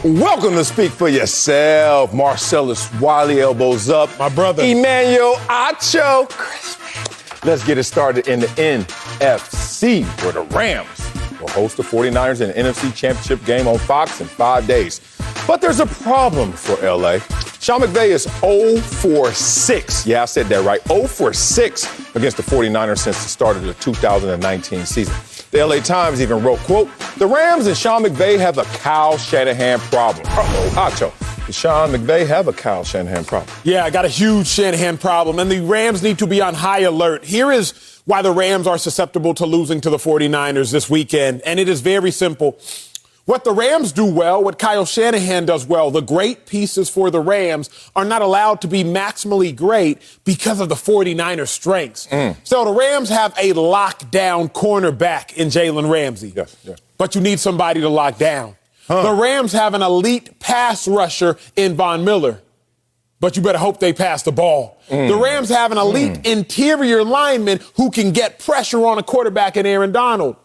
Welcome to Speak for Yourself. Marcellus Wiley, elbows up. My brother. Emmanuel Acho. Crispy. Let's get it started in the NFC, where the Rams will host the 49ers in an NFC Championship game on Fox in 5 days. But there's a problem for LA. Sean McVay is 0 for 6. Yeah, I said that right. 0 for 6 against the 49ers since the start of the 2019 season. The LA Times even wrote, quote, "The Rams and Sean McVay have a Kyle Shanahan problem." Acho. Does Sean McVay have a Kyle Shanahan problem? Yeah, I got a huge Shanahan problem, and the Rams need to be on high alert. Here is why the Rams are susceptible to losing to the 49ers this weekend, and it is very simple. What the Rams do well, what Kyle Shanahan does well, the great pieces for the Rams are not allowed to be maximally great because of the 49ers' strengths. So the Rams have a lockdown cornerback in Jalen Ramsey. Yes. But you need somebody to lock down. The Rams have an elite pass rusher in Von Miller, but you better hope they pass the ball. The Rams have an elite interior lineman who can get pressure on a quarterback in Aaron Donald,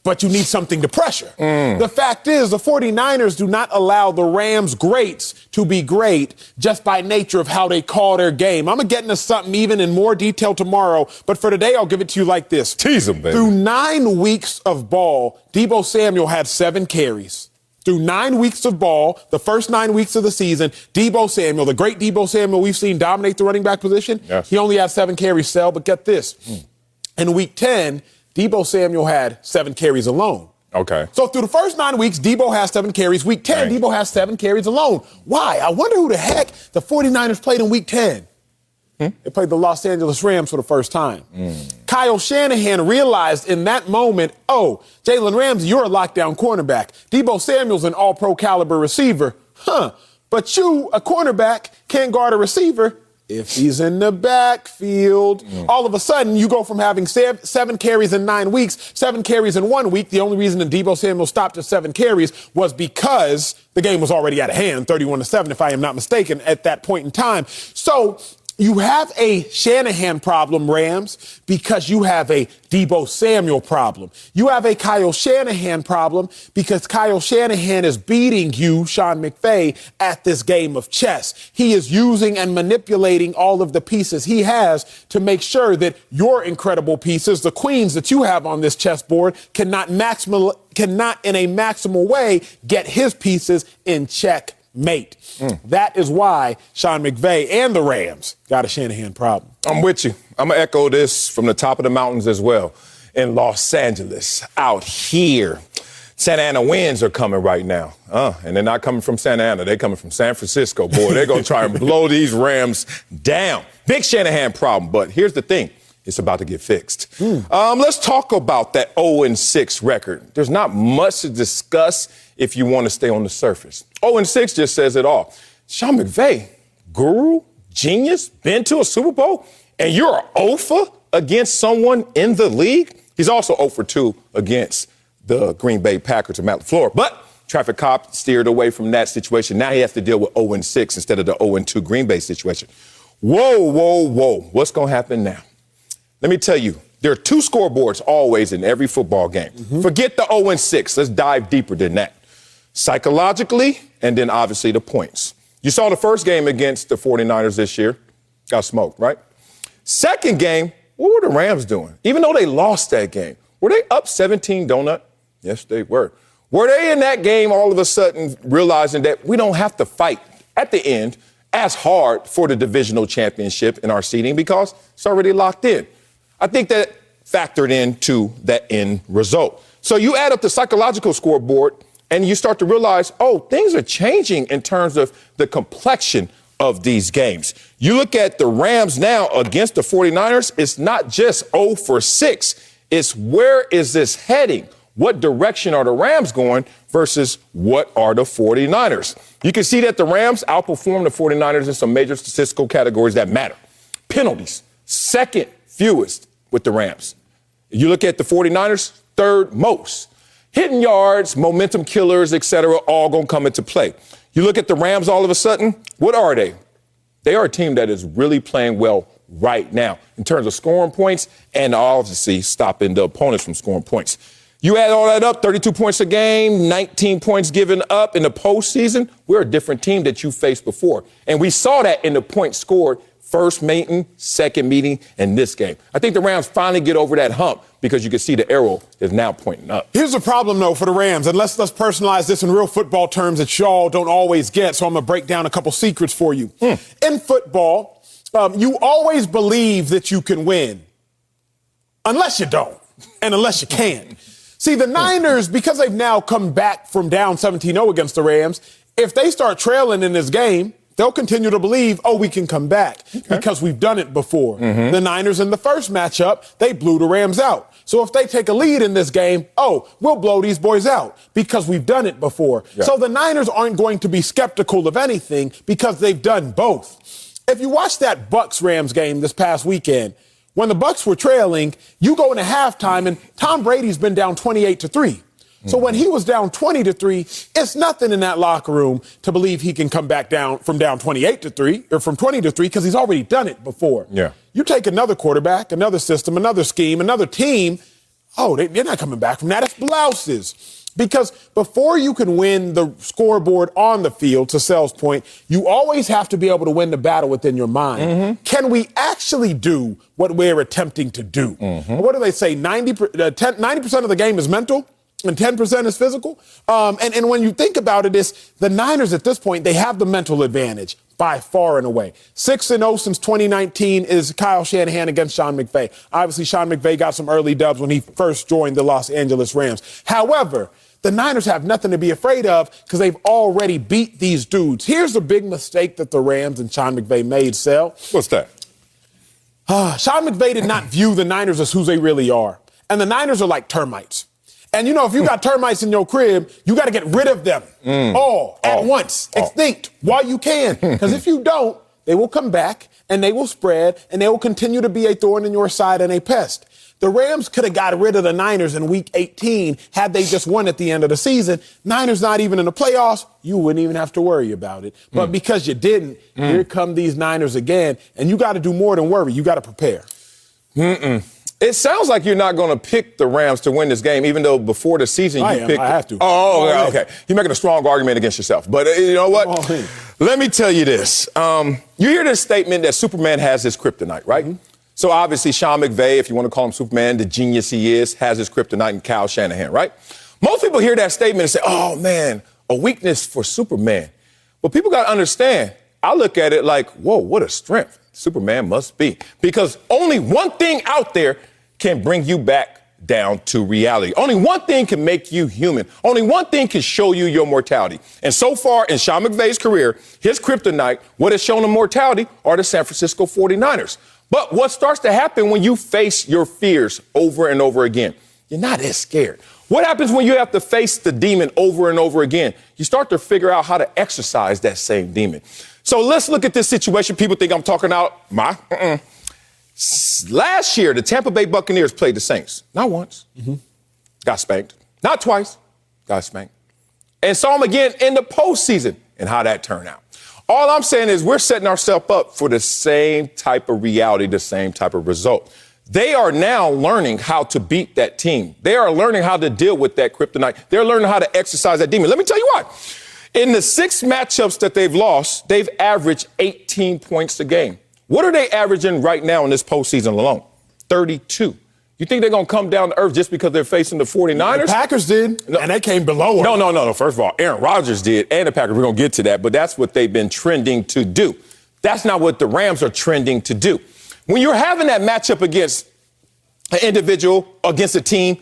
but you need something to pressure. The fact is, the 49ers do not allow the Rams greats to be great just by nature of how they call their game. I'm going to get into something even in more detail tomorrow, but for today, I'll give it to you like this. Tease them, baby. Through 9 weeks of ball, Deebo Samuel had 7 carries. Through 9 weeks of ball, the first 9 weeks of the season, Deebo Samuel, the great Deebo Samuel we've seen dominate the running back position, he only had 7 carries, but get this. In week 10, Deebo Samuel had 7 carries alone. Okay. So through the first 9 weeks, Deebo has 7 carries. Week 10, Deebo has 7 carries alone. Why? I wonder who the heck the 49ers played in week 10. They played the Los Angeles Rams for the first time. Kyle Shanahan realized in that moment, oh, Jalen Ramsey, you're a lockdown cornerback. Deebo Samuel's an all-pro caliber receiver. But you, a cornerback, can't guard a receiver if he's in the backfield. All of a sudden, you go from having 7 carries in 9 weeks, 7 carries in 1 week. The only reason that Deebo Samuel stopped at 7 carries was because the game was already out of hand, 31-7, if I am not mistaken, at that point in time. So you have a Shanahan problem, Rams, because you have a Deebo Samuel problem. You have a Kyle Shanahan problem because Kyle Shanahan is beating you, Sean McVay, at this game of chess. He is using and manipulating all of the pieces he has to make sure that your incredible pieces, the queens that you have on this chessboard, cannot in a maximal way get his pieces in check. That is why Sean McVay and the Rams got a Shanahan problem. I'm with you. I'm going to echo this from the top of the mountains as well. In Los Angeles, out here, Santa Ana winds are coming right now. And they're not coming from Santa Ana. They're coming from San Francisco. Boy, they're going to try and blow these Rams down. Big Shanahan problem. But here's the thing. It's about to get fixed. Let's talk about that 0-6 record. There's not much to discuss if you want to stay on the surface. 0-6 just says it all. Sean McVay, guru, genius, been to a Super Bowl, and you're 0 for against someone in the league? He's also 0 for 2 against the Green Bay Packers and Matt LaFleur. But traffic cop steered away from that situation. Now he has to deal with 0-6 instead of the 0-2 Green Bay situation. Whoa. What's going to happen now? Let me tell you, there are 2 scoreboards always in every football game. Forget the 0-6. Let's dive deeper than that. Psychologically, and then obviously the points. You saw the first game against the 49ers this year. Got smoked, right? Second game, what were the Rams doing? Even though they lost that game, were they up 17 donut? Yes, they were. Were they in that game all of a sudden realizing that we don't have to fight at the end as hard for the divisional championship in our seeding because it's already locked in? I think that factored into that end result. So you add up the psychological scoreboard and you start to realize, oh, things are changing in terms of the complexion of these games. You look at the Rams now against the 49ers, it's not just 0 for 6. It's where is this heading? What direction are the Rams going versus what are the 49ers? You can see that the Rams outperform the 49ers in some major statistical categories that matter. Penalties, second fewest with the Rams. You look at the 49ers, third most. Hitting yards, momentum killers, et cetera, all going to come into play. You look at the Rams all of a sudden, what are they? They are a team that is really playing well right now in terms of scoring points and obviously stopping the opponents from scoring points. You add all that up, 32 points a game, 19 points given up in the postseason. We're a different team that you faced before. And we saw that in the points scored first meeting, second meeting, and this game. I think the Rams finally get over that hump because you can see the arrow is now pointing up. Here's the problem, though, for the Rams, and let's personalize this in real football terms that y'all don't always get, so I'm going to break down a couple secrets for you. In football, you always believe that you can win unless you don't and unless you can't. See, the Niners, because they've now come back from down 17-0 against the Rams, if they start trailing in this game, they'll continue to believe, we can come back because we've done it before. The Niners in the first matchup, they blew the Rams out. So if they take a lead in this game, we'll blow these boys out because we've done it before. Yeah. So the Niners aren't going to be skeptical of anything because they've done both. If you watch that Bucs-Rams game this past weekend, when the Bucs were trailing, you go into halftime and Tom Brady's been down 28-3. So when he was down 20-3, it's nothing in that locker room to believe he can come back down from down 28-3 or from 20-3 because he's already done it before. Yeah. You take another quarterback, another system, another scheme, another team. They're not coming back from that. It's blouses. Because before you can win the scoreboard on the field, to Sel's point, you always have to be able to win the battle within your mind. Can we actually do what we're attempting to do? What do they say? 90% of the game is mental? And 10% is physical. And when you think about it, the Niners at this point, they have the mental advantage by far and away. 6-0 since 2019 is Kyle Shanahan against Sean McVay. Obviously, Sean McVay got some early dubs when he first joined the Los Angeles Rams. However, the Niners have nothing to be afraid of because they've already beat these dudes. Here's the big mistake that the Rams and Sean McVay made, Sel. What's that? Sean McVay did not view the Niners as who they really are. And the Niners are like termites. And, if you got termites in your crib, you got to get rid of them all at once, extinct, while you can. Because if you don't, they will come back and they will spread and they will continue to be a thorn in your side and a pest. The Rams could have got rid of the Niners in Week 18 had they just won at the end of the season. Niners not even in the playoffs, you wouldn't even have to worry about it. But because you didn't, here come these Niners again. And you got to do more than worry. You got to prepare. It sounds like you're not going to pick the Rams to win this game, even though before the season you picked. I have to. Okay. You're making a strong argument against yourself. But you know what? Let me tell you this. You hear this statement that Superman has his kryptonite, right? So obviously Sean McVay, if you want to call him Superman, the genius he is, has his kryptonite in Kyle Shanahan, right? Most people hear that statement and say, oh, man, a weakness for Superman. But people got to understand, I look at it like, whoa, what a strength Superman must be. Because only one thing out there can bring you back down to reality. Only one thing can make you human. Only one thing can show you your mortality. And so far in Sean McVay's career, his kryptonite, what has shown him mortality, are the San Francisco 49ers. But what starts to happen when you face your fears over and over again? You're not as scared. What happens when you have to face the demon over and over again? You start to figure out how to exercise that same demon. So let's look at this situation. People think I'm talking out Last year, the Tampa Bay Buccaneers played the Saints. Not once. Got spanked. Not twice. Got spanked. And saw them again in the postseason and how that turned out. All I'm saying is we're setting ourselves up for the same type of reality, the same type of result. They are now learning how to beat that team. They are learning how to deal with that kryptonite. They're learning how to exercise that demon. Let me tell you what. In the 6 matchups that they've lost, they've averaged 18 points a game. What are they averaging right now in this postseason alone? 32. You think they're going to come down to earth just because they're facing the 49ers? The Packers did, and they came below them. No. First of all, Aaron Rodgers did, and the Packers. We're going to get to that, but that's what they've been trending to do. That's not what the Rams are trending to do. When you're having that matchup against an individual, against a team,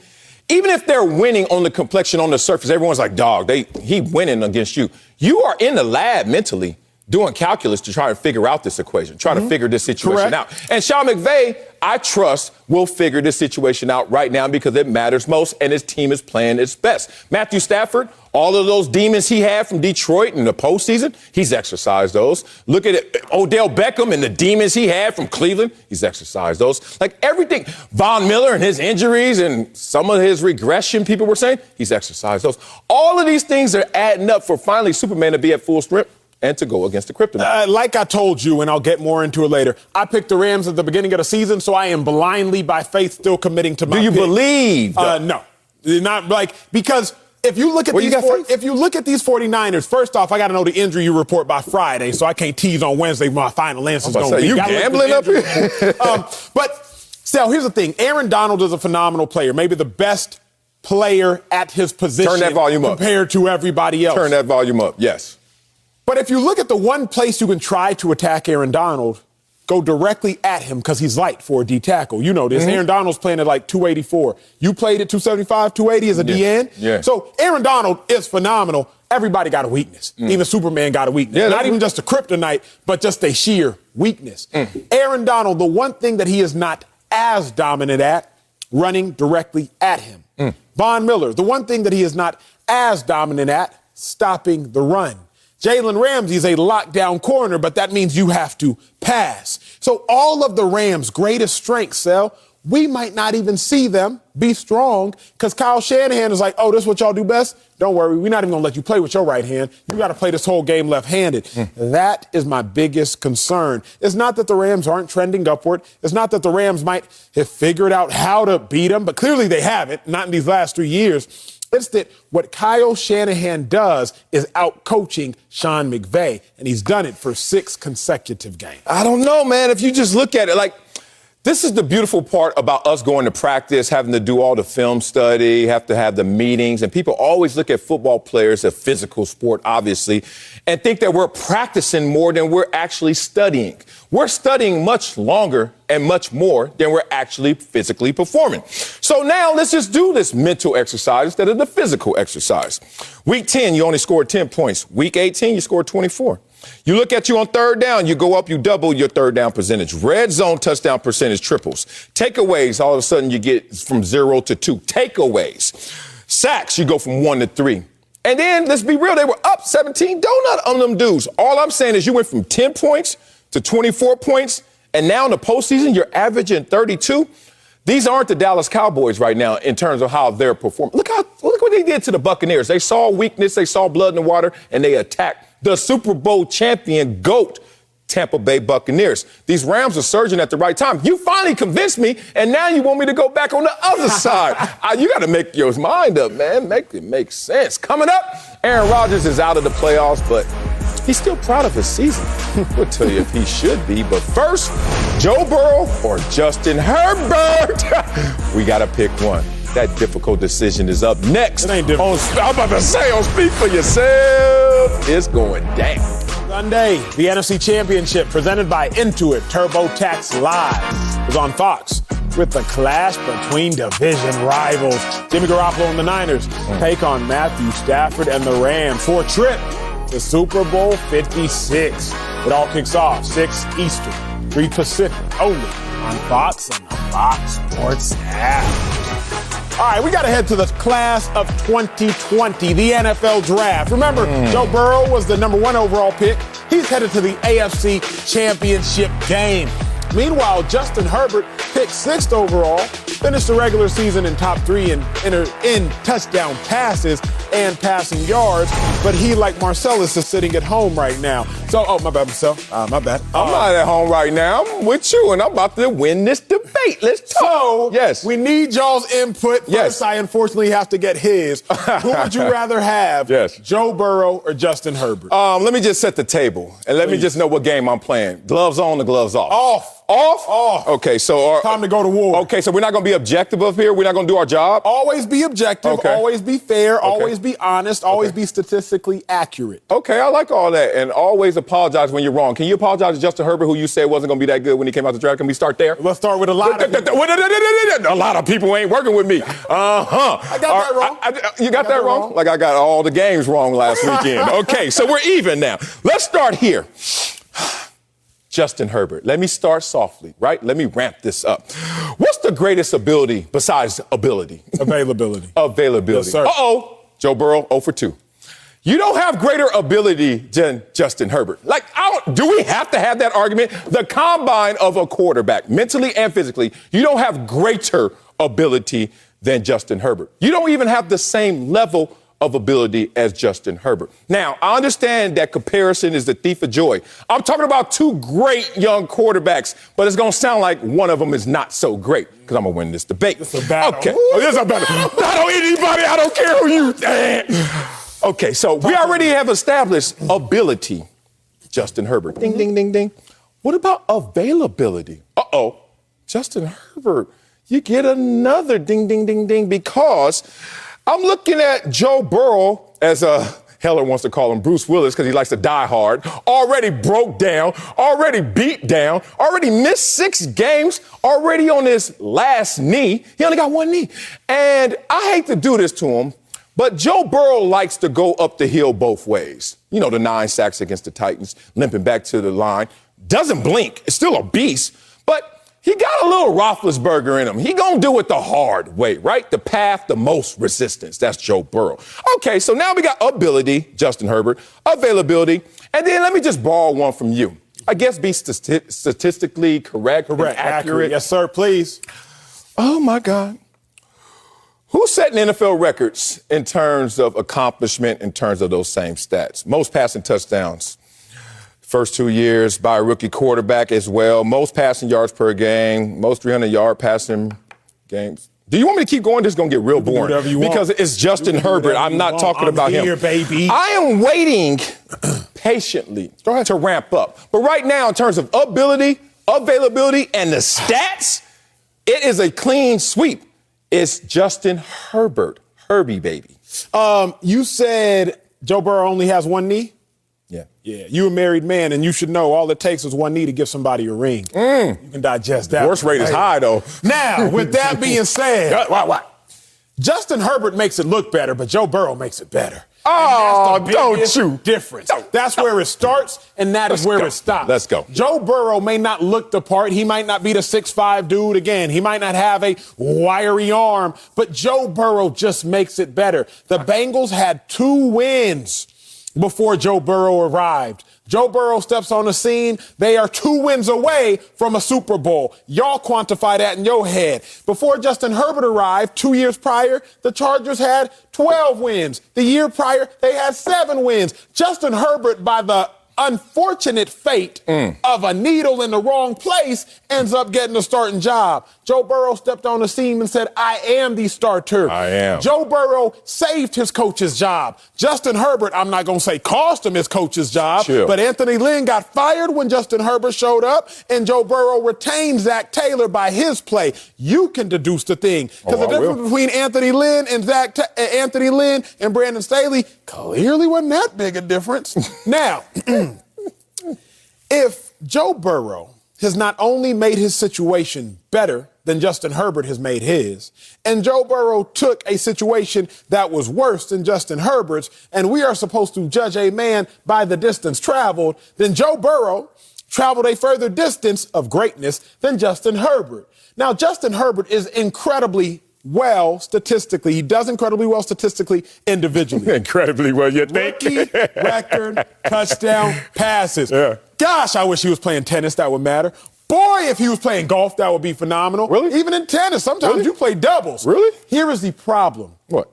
even if they're winning on the complexion, on the surface, everyone's like, dog, he winning against you. You are in the lab mentally doing calculus to try to figure out this equation, try to figure this situation out. And Sean McVay, I trust, will figure this situation out right now because it matters most, and his team is playing its best. Matthew Stafford, all of those demons he had from Detroit in the postseason, he's exercised those. Look at it, Odell Beckham and the demons he had from Cleveland, he's exercised those. Like everything, Von Miller and his injuries and some of his regression, people were saying, he's exercised those. All of these things are adding up for finally Superman to be at full strength and to go against the kryptonite. Like I told you, and I'll get more into it later, I picked the Rams at the beginning of the season, so I am blindly, by faith, still committing to my Do you pick. believe? No. Not like, because if you look at if you look at these 49ers, first off, I got to know the injury report by Friday, so I can't tease on Wednesday my final answer is going to be. You gambling up here? But Sal, here's the thing. Aaron Donald is a phenomenal player, maybe the best player at his position. Turn that volume up. Compared to everybody else. Turn that volume up, yes. But if you look at the one place you can try to attack Aaron Donald, go directly at him because he's light for a D tackle. You know this. Mm-hmm. Aaron Donald's playing at like 284. You played at 275, 280 as a DN. Yeah. So Aaron Donald is phenomenal. Everybody got a weakness. Even Superman got a weakness. Yeah, not even just a kryptonite, but just a sheer weakness. Aaron Donald, the one thing that he is not as dominant at, running directly at him. Von Miller, the one thing that he is not as dominant at, stopping the run. Jalen Ramsey's a lockdown corner, but that means you have to pass. So all of the Rams' greatest strengths, Sal, we might not even see them be strong because Kyle Shanahan is like, oh, this is what y'all do best? Don't worry, we're not even going to let you play with your right hand. You got to play this whole game left-handed. That is my biggest concern. It's not that the Rams aren't trending upward. It's not that the Rams might have figured out how to beat them, but clearly they haven't, not in these last 3 years. It's that what Kyle Shanahan does is out-coaching Sean McVay, and he's done it for 6 consecutive games. I don't know, man. If you just look at it, like, this is the beautiful part about us going to practice, having to do all the film study, have to have the meetings, and people always look at football players, a physical sport, obviously, and think that we're practicing more than we're actually studying. We're studying much longer and much more than we're actually physically performing. So now let's just do this mental exercise instead of the physical exercise. Week 10, you only scored 10 points. Week 18, you scored 24. You look at you on third down, you go up, you double your third down percentage. Red zone touchdown percentage triples. Takeaways, all of a sudden you get from 0 to 2. Takeaways. Sacks, you go from 1 to 3. And then, let's be real, they were up 17 donut on them dudes. All I'm saying is you went from 10 points to 24 points, and now in the postseason, you're averaging 32. These aren't the Dallas Cowboys right now in terms of how they're performing. Look what they did to the Buccaneers. They saw weakness, they saw blood in the water, and they attacked the Super Bowl champion GOAT Tampa Bay Buccaneers. These Rams are surging at the right time. You finally convinced me, and now you want me to go back on the other side. You got to make your mind up, man. Make it make sense. Coming up, Aaron Rodgers is out of the playoffs, but he's still proud of his season. We'll tell you if he should be. But first, Joe Burrow or Justin Herbert? We got to pick one. That difficult decision is up next. It ain't difficult. I'm about to say, on Speak for Yourself, it's going down. Sunday, the NFC Championship presented by Intuit TurboTax Live is on Fox with the clash between division rivals. Jimmy Garoppolo and the Niners take on Matthew Stafford and the Rams for a trip to Super Bowl 56. It all kicks off 6 Eastern, 3 Pacific, only on Fox and the Fox Sports app. All right, we got to head to the class of 2020, the NFL Draft. Remember, Joe Burrow was the number 1 overall pick. He's headed to the AFC Championship game. Meanwhile, Justin Herbert picked 6th overall, finished the regular season in top 3 in touchdown passes and passing yards, but he, like Marcellus, is sitting at home right now. So, my bad, Marcel. My bad. I'm not at home right now. I'm with you, and I'm about to win this debate. Let's talk. So, yes, we need y'all's input. First, yes. I unfortunately have to get his. Who would you rather have, yes. Joe Burrow or Justin Herbert? Let me just set the table, and let me just know what game I'm playing. Gloves on or gloves off? Off. Off? Off. Okay, so... time to go to war. Okay, so we're not going to be objective up here? We're not going to do our job? Always be objective. Okay. Always be fair. Okay. Always be honest. Always be statistically accurate. Okay, I like all that. And always apologize when you're wrong. Can you apologize to Justin Herbert, who you said wasn't going to be that good when he came out the draft? Can we start there? Let's start with a lot of people. A lot of people ain't working with me. I got that wrong. You got that wrong? Like I got all the games wrong last weekend. Okay, so we're even now. Let's start here. Justin Herbert. Let me start softly, right? Let me ramp this up. What's the greatest ability besides ability? Availability. Availability. Yes, sir. Uh-oh. Joe Burrow, 0 for 2. You don't have greater ability than Justin Herbert. Like, do we have to have that argument? The combine of a quarterback, mentally and physically, you don't have greater ability than Justin Herbert. You don't even have the same level of ability as Justin Herbert. Now, I understand that comparison is the thief of joy. I'm talking about two great young quarterbacks, but it's going to sound like one of them is not so great because I'm going to win this debate. It's a battle. Okay. This is a battle. Not on anybody. I don't care who you. Okay, so we already have established ability, Justin Herbert. Ding, ding, ding, ding. What about availability? Uh-oh. Justin Herbert, you get another ding, ding, ding, ding, because I'm looking at Joe Burrow, as Heller wants to call him Bruce Willis because he likes to die hard, already broke down, already beat down, already missed 6 games, already on his last knee. He only got one knee. And I hate to do this to him, but Joe Burrow likes to go up the hill both ways. You know, the 9 sacks against the Titans, limping back to the line. Doesn't blink. It's still a beast, but he got a little Roethlisberger in him. He gonna do it the hard way, right? The path, the most resistance. That's Joe Burrow. Okay, so now we got ability, Justin Herbert, availability, and then let me just borrow one from you. I guess be statistically correct. Accurate. Yes, sir, please. Oh, my God. Who's setting NFL records in terms of accomplishment, in terms of those same stats? Most passing touchdowns. First 2 years by a rookie quarterback as well. Most passing yards per game. Most 300-yard passing games. Do you want me to keep going? This is going to get real boring. Whatever you want. Because it's Justin Herbert. I'm not talking about him. Here, baby. I am waiting patiently to ramp up. But right now, in terms of ability, availability, and the stats, it is a clean sweep. It's Justin Herbert. Herbie, baby. You said Joe Burrow only has one knee? Yeah, you're a married man, and you should know all it takes is one knee to give somebody a ring. You can digest that. Divorce rate is high, though. Now, with that being said, what? Justin Herbert makes it look better, but Joe Burrow makes it better. Oh, don't you. Difference. That's where it starts, and that is where it stops. Let's go. Joe Burrow may not look the part. He might not be the 6'5" dude again. He might not have a wiry arm, but Joe Burrow just makes it better. The Bengals had 2 wins before Joe Burrow arrived. Joe Burrow steps on the scene. They are 2 wins away from a Super Bowl. Y'all quantify that in your head. Before Justin Herbert arrived, 2 years prior, the Chargers had 12 wins. The year prior, they had 7 wins. Justin Herbert, by the unfortunate fate of a needle in the wrong place, ends up getting a starting job. Joe Burrow stepped on the scene and said, I am the starter. I am. Joe Burrow saved his coach's job. Justin Herbert, I'm not going to say cost him his coach's job, but Anthony Lynn got fired when Justin Herbert showed up, and Joe Burrow retained Zach Taylor by his play. You can deduce the thing. Because the difference between Anthony Lynn and Brandon Staley clearly wasn't that big a difference. Now, if Joe Burrow has not only made his situation better than Justin Herbert has made his, and Joe Burrow took a situation that was worse than Justin Herbert's, and we are supposed to judge a man by the distance traveled, then Joe Burrow traveled a further distance of greatness than Justin Herbert. Now, Justin Herbert is incredibly well statistically. He does incredibly well statistically individually. Incredibly well, you think? Rookie record touchdown passes. Yeah. Gosh, I wish he was playing tennis. That would matter. Boy, if he was playing golf, that would be phenomenal. Really? Even in tennis, sometimes you play doubles. Really? Here is the problem. What?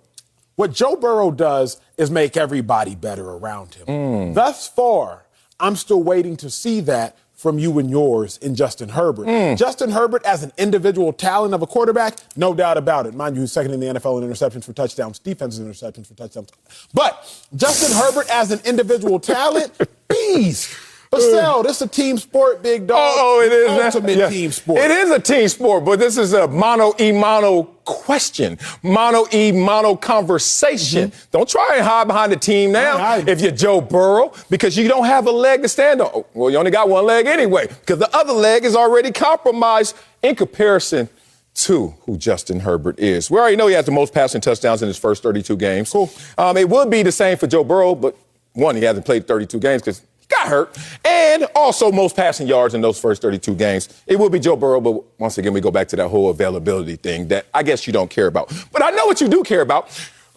What Joe Burrow does is make everybody better around him. Thus far, I'm still waiting to see that from you and yours in Justin Herbert. Justin Herbert as an individual talent of a quarterback, no doubt about it. Mind you, he's second in the NFL in interceptions for touchdowns, defensive interceptions for touchdowns. But Justin Herbert as an individual talent, beast. But still, this is a team sport, big dog. It is. Ultimate team sport. It is a team sport, but this is a mono question. Mono conversation. Don't try and hide behind the team now if you're Joe Burrow, because you don't have a leg to stand on. Well, you only got one leg anyway, because the other leg is already compromised in comparison to who Justin Herbert is. We already know he has the most passing touchdowns in his first 32 games. Cool. It would be the same for Joe Burrow, but one, he hasn't played 32 games because got hurt, and also most passing yards in those first 32 games. It will be Joe Burrow, but once again, we go back to that whole availability thing that I guess you don't care about. But I know what you do care about.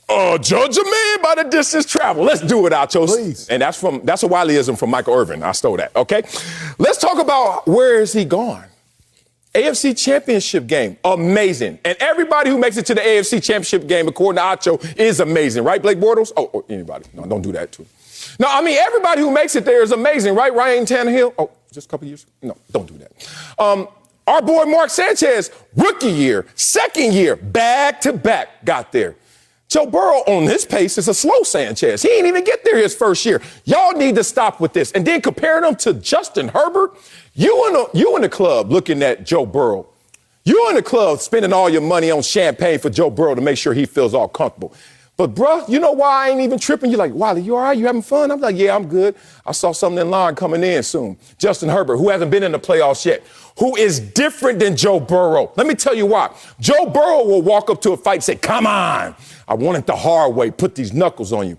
Judge a man by the distance travel. Let's do it, Achos. Please. And that's a Wileyism from Michael Irvin. I stole that, okay? Let's talk about where is he gone. AFC Championship game, amazing. And everybody who makes it to the AFC Championship game, according to Acho, is amazing, right, Blake Bortles? Oh, anybody. No, don't do that, too. No, I mean, everybody who makes it there is amazing, right? Ryan Tannehill? Oh, just a couple years? No, don't do that. Our boy Mark Sanchez, rookie year, second year, back-to-back got there. Joe Burrow on his pace is a slow Sanchez. He ain't even get there his first year. Y'all need to stop with this. And then comparing him to Justin Herbert, you in the club looking at Joe Burrow. You in the club spending all your money on champagne for Joe Burrow to make sure he feels all comfortable. But, bruh, you know why I ain't even tripping? You're like, Wiley, you all right? You having fun? I'm like, yeah, I'm good. I saw something in line coming in soon. Justin Herbert, who hasn't been in the playoffs yet, who is different than Joe Burrow. Let me tell you why. Joe Burrow will walk up to a fight and say, come on. I want it the hard way. Put these knuckles on you.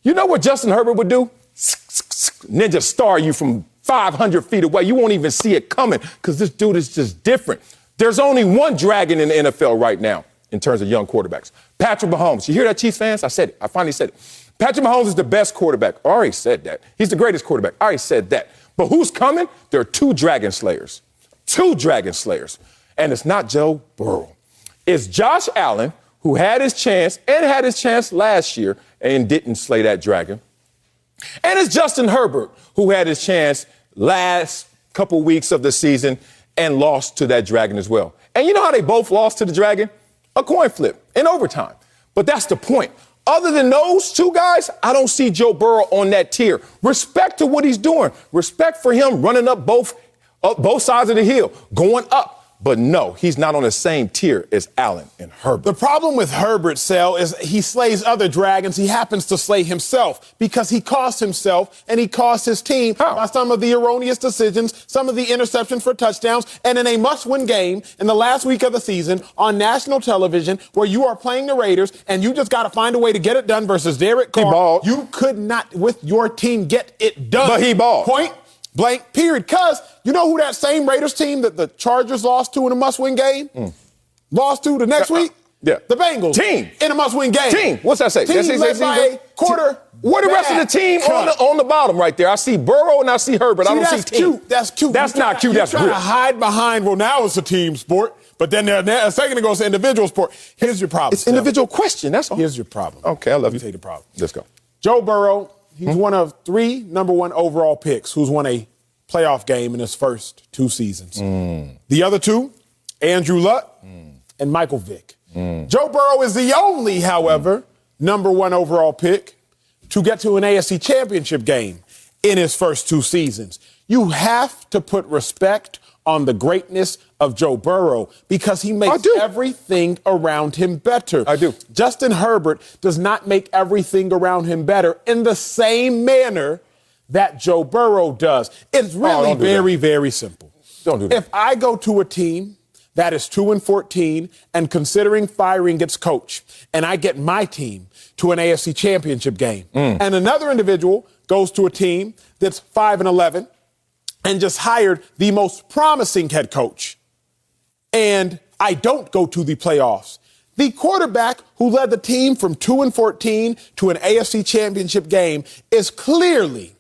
You know what Justin Herbert would do? Ninja star you from 500 feet away. You won't even see it coming because this dude is just different. There's only one dragon in the NFL right now in terms of young quarterbacks. Patrick Mahomes. You hear that, Chiefs fans? I said it. I finally said it. Patrick Mahomes is the best quarterback. I already said that. He's the greatest quarterback. I already said that. But who's coming? There are two dragon slayers. Two dragon slayers. And it's not Joe Burrow. It's Josh Allen, who had his chance last year and didn't slay that dragon. And it's Justin Herbert, who had his chance last couple weeks of the season and lost to that dragon as well. And you know how they both lost to the dragon? A coin flip in overtime. But that's the point. Other than those two guys, I don't see Joe Burrow on that tier. Respect to what he's doing. Respect for him running up both sides of the hill, going up. But no, he's not on the same tier as Allen and Herbert. The problem with Herbert, Sel, is he slays other dragons. He happens to slay himself because he cost himself and he cost his team by some of the erroneous decisions, some of the interceptions for touchdowns, and in a must-win game in the last week of the season on national television where you are playing the Raiders and you just got to find a way to get it done versus Derek Carr. He balled. You could not, with your team, get it done. But he balled. Point blank, period. Because you know who that same Raiders team that the Chargers lost to in a must-win game? Lost to the next week? Yeah. The Bengals. Team. In a must-win game. Team. What's that say? Team led by a quarter. Where the rest of the team on the bottom right there? I see Burrow and I see Herbert. I don't see team. Cute. That's cute. That's not cute. That's real. You're trying to hide behind, well, now it's a team sport. But then a second ago it's an individual sport. Here's your problem. It's an individual question. That's all. Here's your problem. Okay, I love you. Tell you the problem. Let's go. Joe Burrow, he's one of 3 number 1 overall picks who's won a playoff game in his first 2 seasons. The other 2, Andrew Luck and Michael Vick. Joe Burrow is the only, however, number 1 overall pick to get to an AFC Championship game in his first 2 seasons. You have to put respect on the greatness of Joe Burrow because he makes everything around him better. I do. Justin Herbert does not make everything around him better in the same manner that Joe Burrow does. It's really very simple. Don't do that. If I go to a team that is 2-14 and considering firing its coach, and I get my team to an AFC Championship game, and another individual goes to a team that's 5-11 and just hired the most promising head coach, and I don't go to the playoffs, the quarterback who led the team from 2-14 to an AFC Championship game is clearly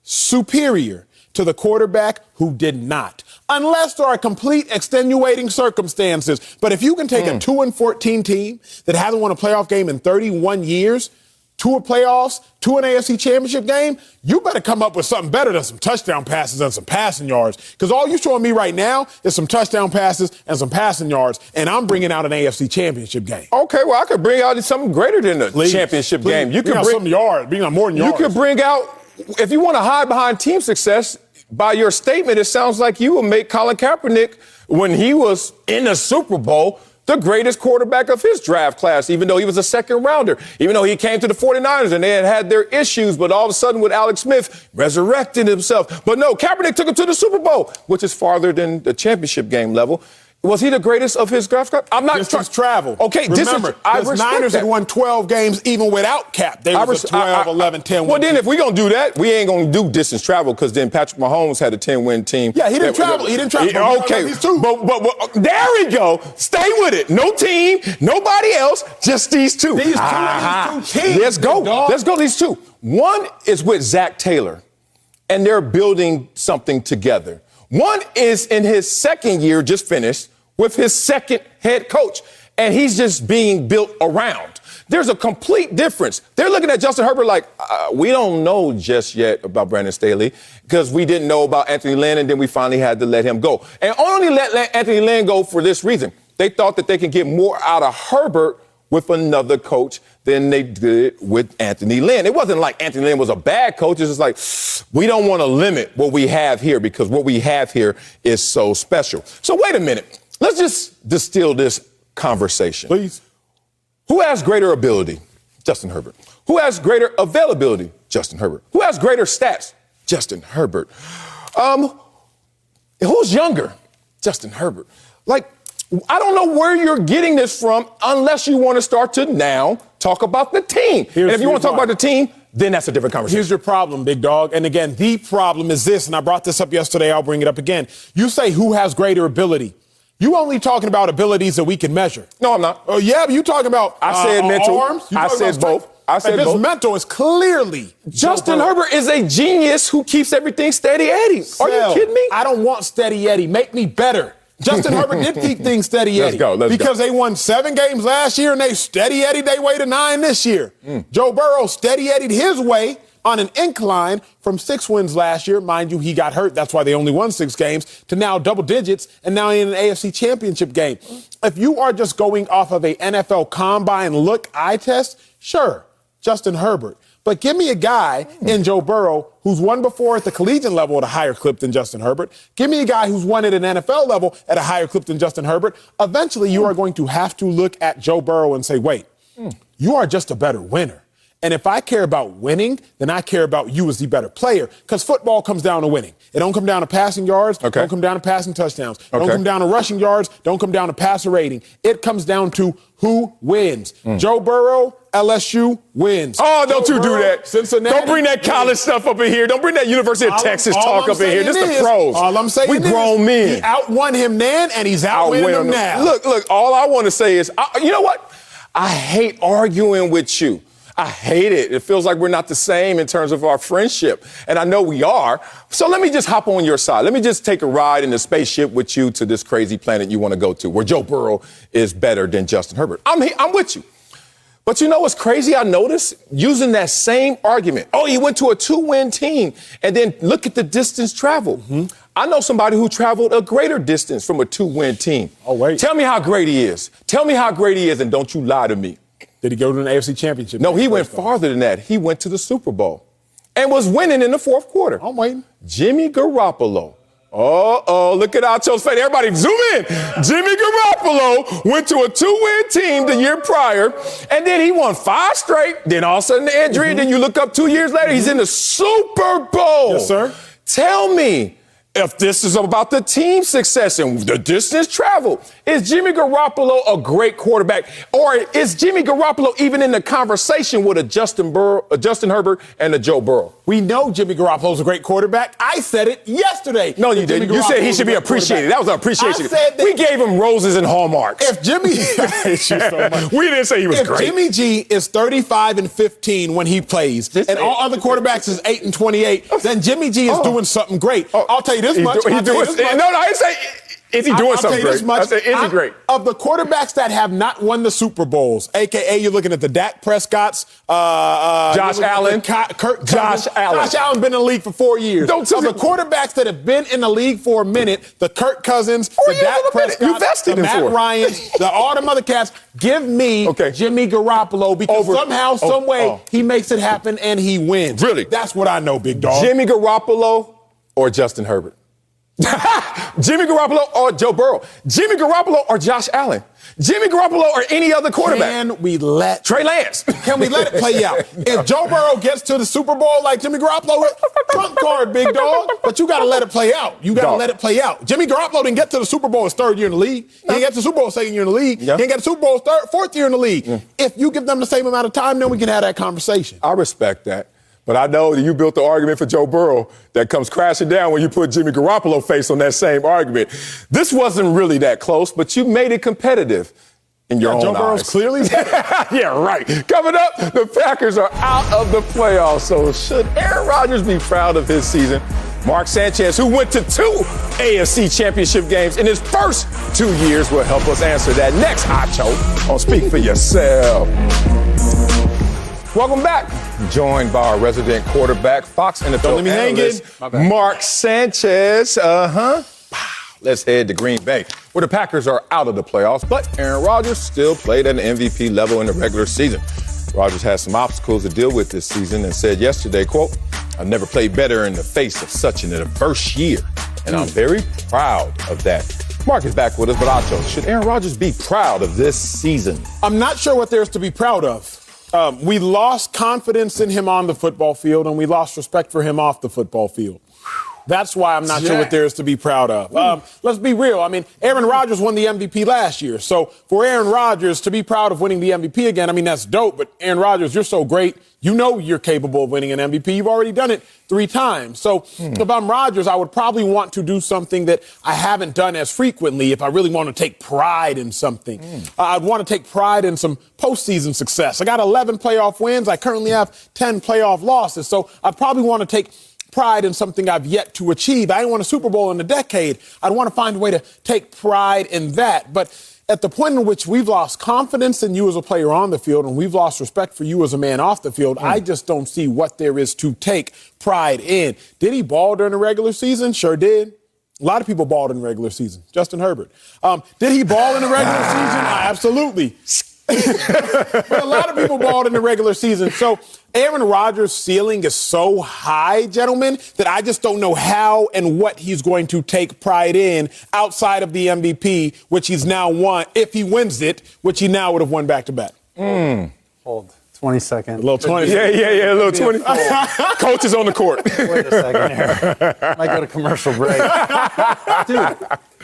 superior to the quarterback who did not, unless there are complete extenuating circumstances. But if you can take a 2-14 team that hasn't won a playoff game in 31 years to a playoffs, to an AFC Championship game, you better come up with something better than some touchdown passes and some passing yards. Because all you're showing me right now is some touchdown passes and some passing yards, and I'm bringing out an AFC Championship game. Okay, well, I could bring out something greater than the championship game. You could bring out some yards, bring out more than yards. You could bring out, if you want to hide behind team success, by your statement, it sounds like you will make Colin Kaepernick, when he was in the Super Bowl, the greatest quarterback of his draft class, even though he was a second rounder, even though he came to the 49ers and they had their issues, but all of a sudden with Alex Smith resurrected himself. But no, Kaepernick took him to the Super Bowl, which is farther than the championship game level. Was he the greatest of his draft class? I'm not distance travel. Okay, remember, the Niners had won 12 games even without Cap. They was a 12, 11, 10 Well, then if we're going to do that, we ain't going to do distance travel because then Patrick Mahomes had a 10-win team. Yeah, he didn't travel. He didn't travel. Okay, but there we go. Stay with it. No team, nobody else, just these two. These two teams. Let's go. Let's go, these two. One is with Zach Taylor, and they're building something together. One is in his second year, just finished, with his second head coach. And he's just being built around. There's a complete difference. They're looking at Justin Herbert like, we don't know just yet about Brandon Staley because we didn't know about Anthony Lynn, and then we finally had to let him go. And only let Anthony Lynn go for this reason. They thought that they could get more out of Herbert with another coach than they did with Anthony Lynn. It wasn't like Anthony Lynn was a bad coach. It's just like, we don't want to limit what we have here because what we have here is so special. So wait a minute. Let's just distill this conversation. Please. Who has greater ability? Justin Herbert. Who has greater availability? Justin Herbert. Who has greater stats? Justin Herbert. Who's younger? Justin Herbert. Like, I don't know where you're getting this from unless you want to start to now talk about the team. And if you want to talk about the team, then that's a different conversation. Here's your problem, big dog. And again, the problem is this, and I brought this up yesterday. I'll bring it up again. You say who has greater ability. You only talking about abilities that we can measure. No, I'm not. Oh, yeah, but you talking about I said mental. arms? I said both. I said both. both. This mental is clearly Justin Herbert is a genius who keeps everything steady Eddie. Are you kidding me? I don't want steady Eddie. Make me better. Justin Herbert did keep things steady Eddie. Let's because go. They won 7 games last year and they steady Eddie their way to 9 this year. Joe Burrow steady Eddie'd his way on an incline from 6 wins last year. Mind you, he got hurt. That's why they only won 6 games to now double digits and now in an AFC championship game. If you are just going off of a NFL combine look eye test, sure, Justin Herbert. But give me a guy in Joe Burrow who's won before at the collegiate level at a higher clip than Justin Herbert. Give me a guy who's won at an NFL level at a higher clip than Justin Herbert. Eventually, you are going to have to look at Joe Burrow and say, wait, you are just a better winner. And if I care about winning, then I care about you as the better player because football comes down to winning. It don't come down to passing yards. Okay. Don't come down to passing touchdowns. Okay. Don't come down to rushing yards. Don't come down to passer rating. It comes down to who wins. Joe Burrow, LSU wins. Oh, don't Joe you Burrow, do that. Cincinnati. Don't bring that college stuff up in here. Don't bring that University of Texas talk up in here. This is the pros. All I'm saying we grown men. He outwon him then, and he's outwinning him now. Look, all I want to say is, you know what? I hate arguing with you. I hate it. It feels like we're not the same in terms of our friendship. And I know we are. So let me just hop on your side. Let me just take a ride in the spaceship with you to this crazy planet you want to go to, where Joe Burrow is better than Justin Herbert. I'm with you. But you know what's crazy? I noticed using that same argument. Oh, he went to a 2-win team. And then look at the distance traveled. I know somebody who traveled a greater distance from a 2-win team. Oh, wait. Tell me how great he is. Tell me how great he is, and don't you lie to me. Did he go to an AFC championship? No, he went farther than that. He went to the Super Bowl and was winning in the 4th quarter. I'm waiting. Jimmy Garoppolo. Look at Alcho's face. Everybody zoom in. Jimmy Garoppolo went to a 2-win team the year prior, and then he won 5 straight. Then all of a sudden the injury, and then you look up 2 years later, he's in the Super Bowl. Yes, sir. Tell me, if this is about the team success and the distance traveled, is Jimmy Garoppolo a great quarterback? Or is Jimmy Garoppolo even in the conversation with a Justin Herbert and a Joe Burrow? We know Jimmy Garoppolo's a great quarterback. I said it yesterday. No, you didn't. You said he should be appreciated. That was an appreciation. I said that we gave him roses and hallmarks. If Jimmy, I hate you so much. We didn't say he was if great. Jimmy G is 35-15 when he plays, and all other quarterbacks is 8-28, then Jimmy G is doing something great. I'll tell you this much. No, I didn't say. Is he doing something great? I said, is he great? Of the quarterbacks that have not won the Super Bowls, a.k.a. you're looking at the Dak Prescotts, Josh Allen. Kirk Cousins. Josh Allen. Josh Allen's been in the league for 4 years. Of the quarterbacks that have been in the league for a minute, the Kirk Cousins, the Dak Prescotts, the Matt Ryans, all them other cats, give me Jimmy Garoppolo because somehow, some way, he makes it happen and he wins. Really? That's what I know, big dog. Jimmy Garoppolo or Justin Herbert? Jimmy Garoppolo or Joe Burrow? Jimmy Garoppolo or Josh Allen? Jimmy Garoppolo or any other quarterback? Can we let Trey Lance? Can we let it play out? If Joe Burrow gets to the Super Bowl like Jimmy Garoppolo, trump card, big dog. But you got to let it play out. You got to let it play out. Jimmy Garoppolo didn't get to the Super Bowl his 3rd year in the league. He didn't get to the Super Bowl his 2nd year in the league. He didn't get to the Super Bowl his 4th year in the league. If you give them the same amount of time, then we can have that conversation. I respect that. But I know that you built the argument for Joe Burrow that comes crashing down when you put Jimmy Garoppolo face on that same argument. This wasn't really that close, but you made it competitive in your own Joe Burrow's eyes. clearly Yeah, right. Coming up, the Packers are out of the playoffs. So should Aaron Rodgers be proud of his season? Mark Sanchez, who went to 2 AFC championship games in his first 2 years, will help us answer that next, Acho, on Speak for Yourself. Welcome back. Joined by our resident quarterback, Fox NFL analyst, Mark Sanchez. Let's head to Green Bay, where the Packers are out of the playoffs, but Aaron Rodgers still played at an MVP level in the regular season. Rodgers has some obstacles to deal with this season and said yesterday, quote, "I've never played better in the face of such an adverse year, and I'm very proud of that." Mark is back with us, but Acho, should Aaron Rodgers be proud of this season? I'm not sure what there's to be proud of. We lost confidence in him on the football field, and we lost respect for him off the football field. That's why I'm not sure what there is to be proud of. Let's be real. I mean, Aaron Rodgers won the MVP last year. So for Aaron Rodgers to be proud of winning the MVP again, I mean, that's dope. But Aaron Rodgers, you're so great. You know you're capable of winning an MVP. You've already done it 3 times. So if I'm Rodgers, I would probably want to do something that I haven't done as frequently if I really want to take pride in something. I'd want to take pride in some postseason success. I got 11 playoff wins. I currently have 10 playoff losses. So I'd probably want to take pride in something I've yet to achieve. I ain't won a Super Bowl in a decade. I'd want to find a way to take pride in that. But at the point in which we've lost confidence in you as a player on the field and we've lost respect for you as a man off the field, I just don't see what there is to take pride in. Did he ball during the regular season? Sure did. A lot of people balled in the regular season. Justin Herbert. Did he ball in the regular season? Absolutely. But a lot of people balled in the regular season. So Aaron Rodgers' ceiling is so high, gentlemen, that I just don't know how and what he's going to take pride in outside of the MVP, which he's now won, if he wins it, which he now would have won back-to-back. Hold. 20 seconds. A little 20. Yeah, a little 20. Coach is on the court. Wait a second here. Might go to commercial break. Dude,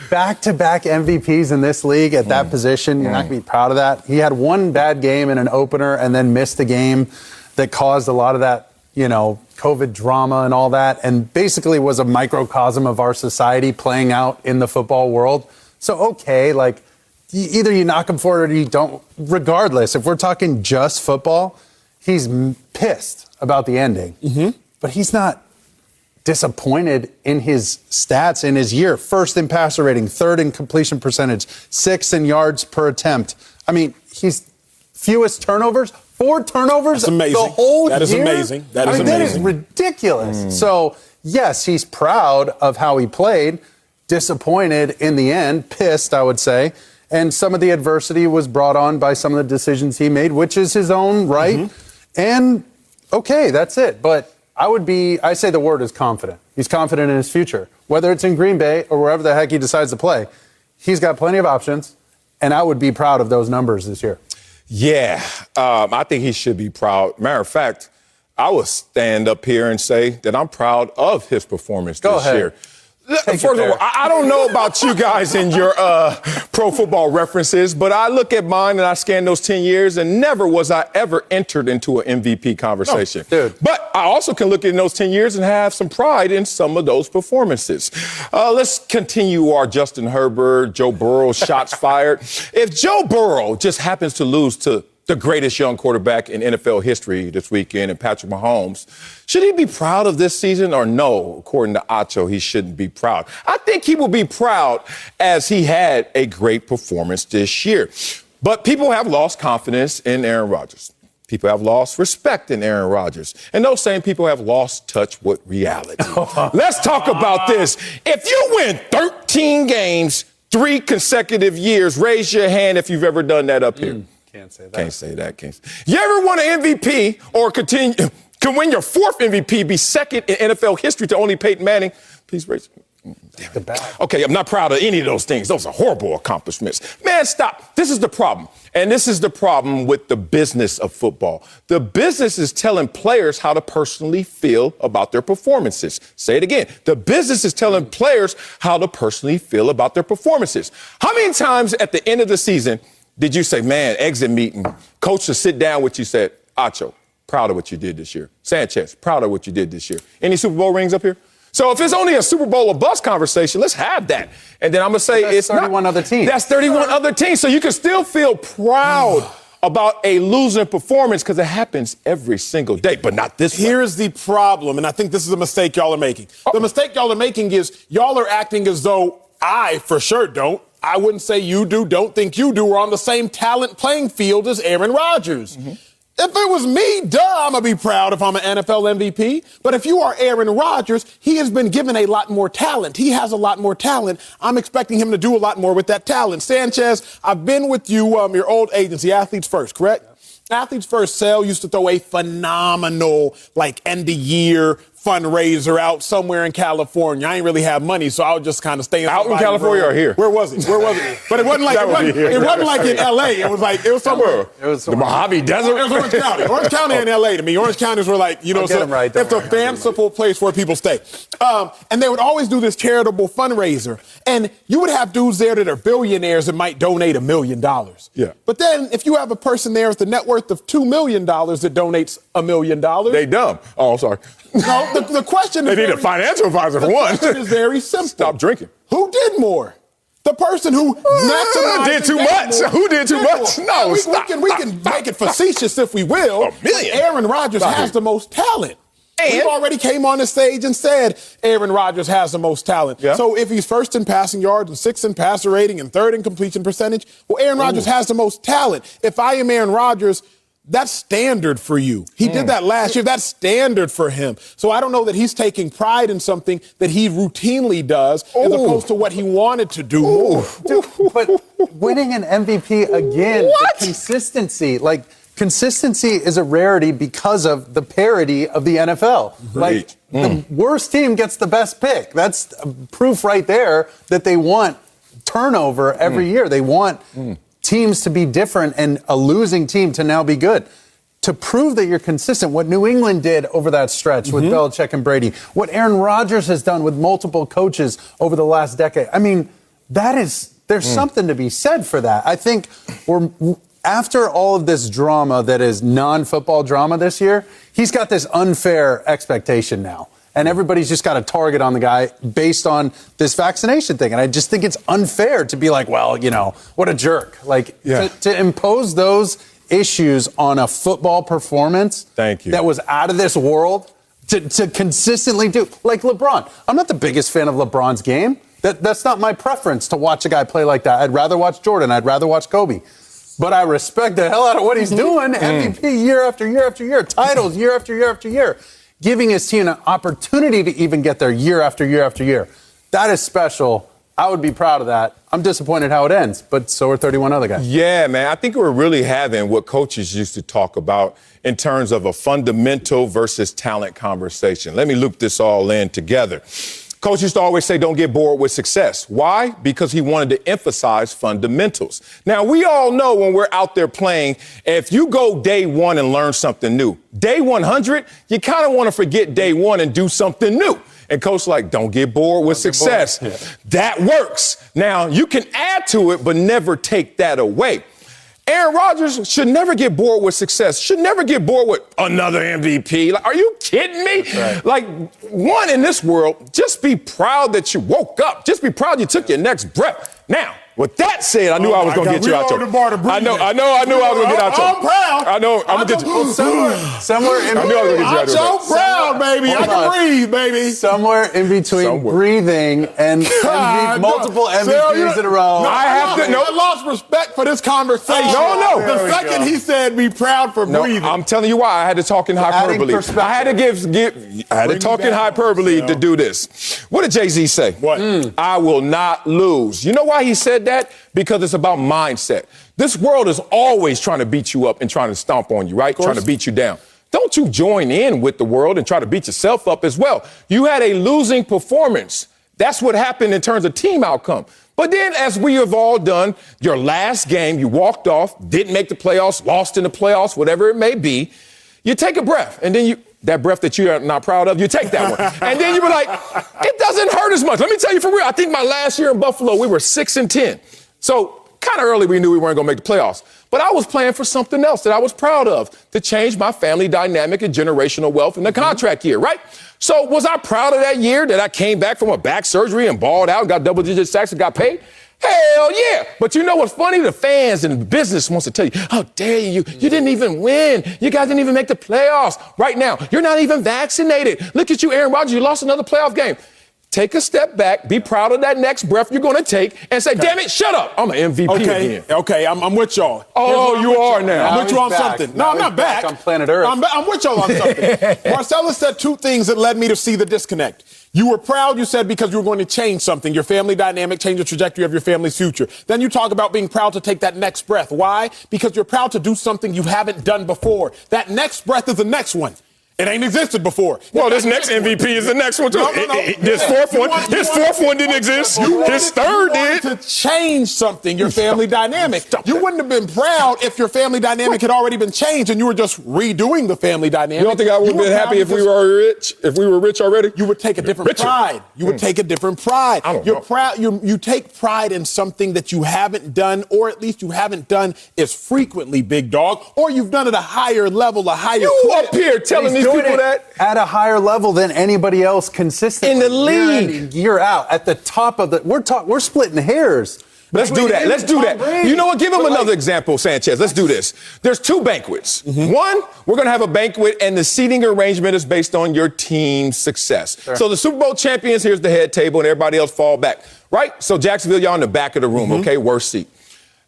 back-to-back MVPs in this league at that position, you're not going to be proud of that. He had one bad game in an opener and then missed a game that caused a lot of that, COVID drama and all that, and basically was a microcosm of our society playing out in the football world. So, okay, either you knock him for it or you don't. Regardless, if we're talking just football, he's pissed about the ending. But he's not disappointed in his stats in his year. First in passer rating, third in completion percentage, 6th in yards per attempt. I mean, he's fewest turnovers, 4 turnovers. That's amazing. The whole That is year? amazing. That is amazing. That is ridiculous. So, yes, he's proud of how he played, disappointed in the end, pissed, I would say. And some of the adversity was brought on by some of the decisions he made, which is his own right. And, okay, that's it. But I say the word is confident. He's confident in his future. Whether it's in Green Bay or wherever the heck he decides to play, he's got plenty of options, and I would be proud of those numbers this year. Yeah, I think he should be proud. Matter of fact, I will stand up here and say that I'm proud of his performance this year. First of all, I don't know about you guys and your pro football references, but I look at mine and I scan those 10 years and never was I ever entered into an MVP conversation. No, dude. But I also can look at those 10 years and have some pride in some of those performances. Let's continue our Justin Herbert, Joe Burrow shots fired. If Joe Burrow just happens to lose to the greatest young quarterback in NFL history this weekend, and Patrick Mahomes, should he be proud of this season or no? According to Acho, he shouldn't be proud. I think he will be proud as he had a great performance this year. But people have lost confidence in Aaron Rodgers. People have lost respect in Aaron Rodgers. And those same people have lost touch with reality. Let's talk about this. If you win 13 games, 3 consecutive years, raise your hand if you've ever done that up here. Can't say that. Can't say that. You ever won an MVP or can win your 4th MVP, be second in NFL history to only Peyton Manning? Please raise the bag. Okay, I'm not proud of any of those things. Those are horrible accomplishments. Man, stop. This is the problem. And this is the problem with the business of football. The business is telling players how to personally feel about their performances. Say it again. The business is telling players how to personally feel about their performances. How many times at the end of the season did you say, man, exit meeting, coach to sit down with you, said, Acho, proud of what you did this year. Sanchez, proud of what you did this year. Any Super Bowl rings up here? So if it's only a Super Bowl or bust conversation, let's have that. And then I'm going to say that's 31 other teams. That's 31 other teams. So you can still feel proud about a losing performance because it happens every single day, but not this one. Here's the problem, and I think this is a mistake y'all are making. The mistake y'all are making is y'all are acting as though I for sure don't. I wouldn't say you do, don't think you do. We're on the same talent playing field as Aaron Rodgers. If it was me, I'm going to be proud if I'm an NFL MVP. But if you are Aaron Rodgers, he has been given a lot more talent. He has a lot more talent. I'm expecting him to do a lot more with that talent. Sanchez, I've been with you, your old agency, Athletes First, correct? Athletes First Sale used to throw a phenomenal, end-of-year fundraiser out somewhere in California. I ain't really have money, so I would just kind of stay in out in California or here. Where was it? But it wasn't like it wasn't like in L.A. It was somewhere. It was the Mojave Desert. It was Orange County. Orange County and L.A. to me. Orange counties were it's a fanciful place where people stay. And they would always do this charitable fundraiser, and you would have dudes there that are billionaires that might donate $1 million. Yeah. But then if you have a person there with a net worth of $2 million that donates $1 million, they dumb. Oh, I'm sorry. No, the question is they need a financial advisor for one. The question is very simple. Stop drinking. Who did more? The person who maximized did too much. More, Who did too much? More. No, we can make it facetious if we will. $1 million. Aaron Rodgers has the most talent. And we already came on the stage and said Aaron Rodgers has the most talent. Yeah. So if he's first in passing yards and sixth in passer rating and third in completion percentage, well, Aaron Rodgers has the most talent. If I am Aaron Rodgers, that's standard for you. He did that last year. That's standard for him. So I don't know that he's taking pride in something that he routinely does as opposed to what he wanted to do more. Dude, but winning an MVP again, What? the consistency, consistency is a rarity because of the parity of the NFL. The worst team gets the best pick. That's proof right there that they want turnover every year. They want teams to be different and a losing team to now be good. To prove that you're consistent, what New England did over that stretch with Belichick and Brady, what Aaron Rodgers has done with multiple coaches over the last decade. I mean, there's something to be said for that. I think after all of this drama that is non-football drama this year, he's got this unfair expectation now. And everybody's just got a target on the guy based on this vaccination thing. And I just think it's unfair to be like, well, what a jerk. To impose those issues on a football performance that was out of this world, to consistently do. Like LeBron. I'm not the biggest fan of LeBron's game. That's not my preference to watch a guy play like that. I'd rather watch Jordan. I'd rather watch Kobe. But I respect the hell out of what he's doing. MVP year after year after year. Titles year after year after year. Giving his team an opportunity to even get there year after year after year. That is special. I would be proud of that. I'm disappointed how it ends, but so are 31 other guys. Yeah, man. I think we're really having what coaches used to talk about in terms of a fundamental versus talent conversation. Let me loop this all in together. Coach used to always say, don't get bored with success. Why? Because he wanted to emphasize fundamentals. Now, we all know when we're out there playing, if you go day one and learn something new, day 100, you kind of want to forget day one and do something new. And Coach don't get bored with success. Yeah. That works. Now, you can add to it, but never take that away. Aaron Rodgers should never get bored with success, should never get bored with another MVP. Are you kidding me? Right. One in this world, just be proud that you woke up. Just be proud you took your next breath. Now, with that said, I knew I was going to get you out your. I knew I was going to get out your. I'm proud. I know. I'm going to get you. Somewhere in between. I'm so proud, baby. I can breathe, baby. Somewhere in between breathing and multiple MVPs in a row. I lost respect for this conversation. No. The second he said be proud for breathing. I'm telling you why. I had to talk in hyperbole. I had to talk in hyperbole to do this. What did Jay-Z say? What? I will not lose. You know why he said that? Because it's about mindset. This world is always trying to beat you up and trying to stomp on you, right? Trying to beat you down. Don't you join in with the world and try to beat yourself up as well. You had a losing performance. That's what happened in terms of team outcome. But then, as we have all done, your last game, you walked off, didn't make the playoffs, lost in the playoffs, whatever it may be, you take a breath, and then that breath that you are not proud of, you take that one. And then you were like, it doesn't hurt as much. Let me tell you for real, I think my last year in Buffalo, we were 6-10. So kind of early we knew we weren't going to make the playoffs. But I was playing for something else that I was proud of, to change my family dynamic and generational wealth in the contract year, right? So was I proud of that year that I came back from a back surgery and balled out and got double-digit sacks and got paid? Hell yeah. But you know what's funny? The fans and the business wants to tell you, how dare you? You didn't even win. You guys didn't even make the playoffs. Right now, you're not even vaccinated. Look at you, Aaron Rodgers. You lost another playoff game. Take a step back, be proud of that next breath you're going to take, and say, damn it, shut up. I'm an MVP again. Okay, I'm with y'all. Oh, you are now. I'm with you on something. No, I'm not back. On planet Earth. I'm with y'all on something. Marcellus said two things that led me to see the disconnect. You were proud, you said, because you were going to change something, your family dynamic, change the trajectory of your family's future. Then you talk about being proud to take that next breath. Why? Because you're proud to do something you haven't done before. That next breath is the next one. It ain't existed before. Well, this next MVP is the next one, too. No. His fourth one didn't exist. His third did. To change something, your family dynamic. You wouldn't have been proud if your family dynamic had already been changed and you were just redoing the family dynamic. You don't think I would have been happy if we were rich? If we were rich already? You would take a different pride. You would take a different pride. You're proud. You take pride in something that you haven't done, or at least you haven't done as frequently, big dog, or you've done at a higher level, a higher You up here telling these people that at a higher level than anybody else consistently in the league, year in, year out, at the top of the. We're splitting hairs. Let's do that. Let's do that. You know what? Give him another example, Sanchez. Let's do this. There's two banquets. One, we're going to have a banquet, and the seating arrangement is based on your team's success. Sure. So the Super Bowl champions, here's the head table, and everybody else fall back. Right? So Jacksonville, y'all in the back of the room, okay? Worst seat.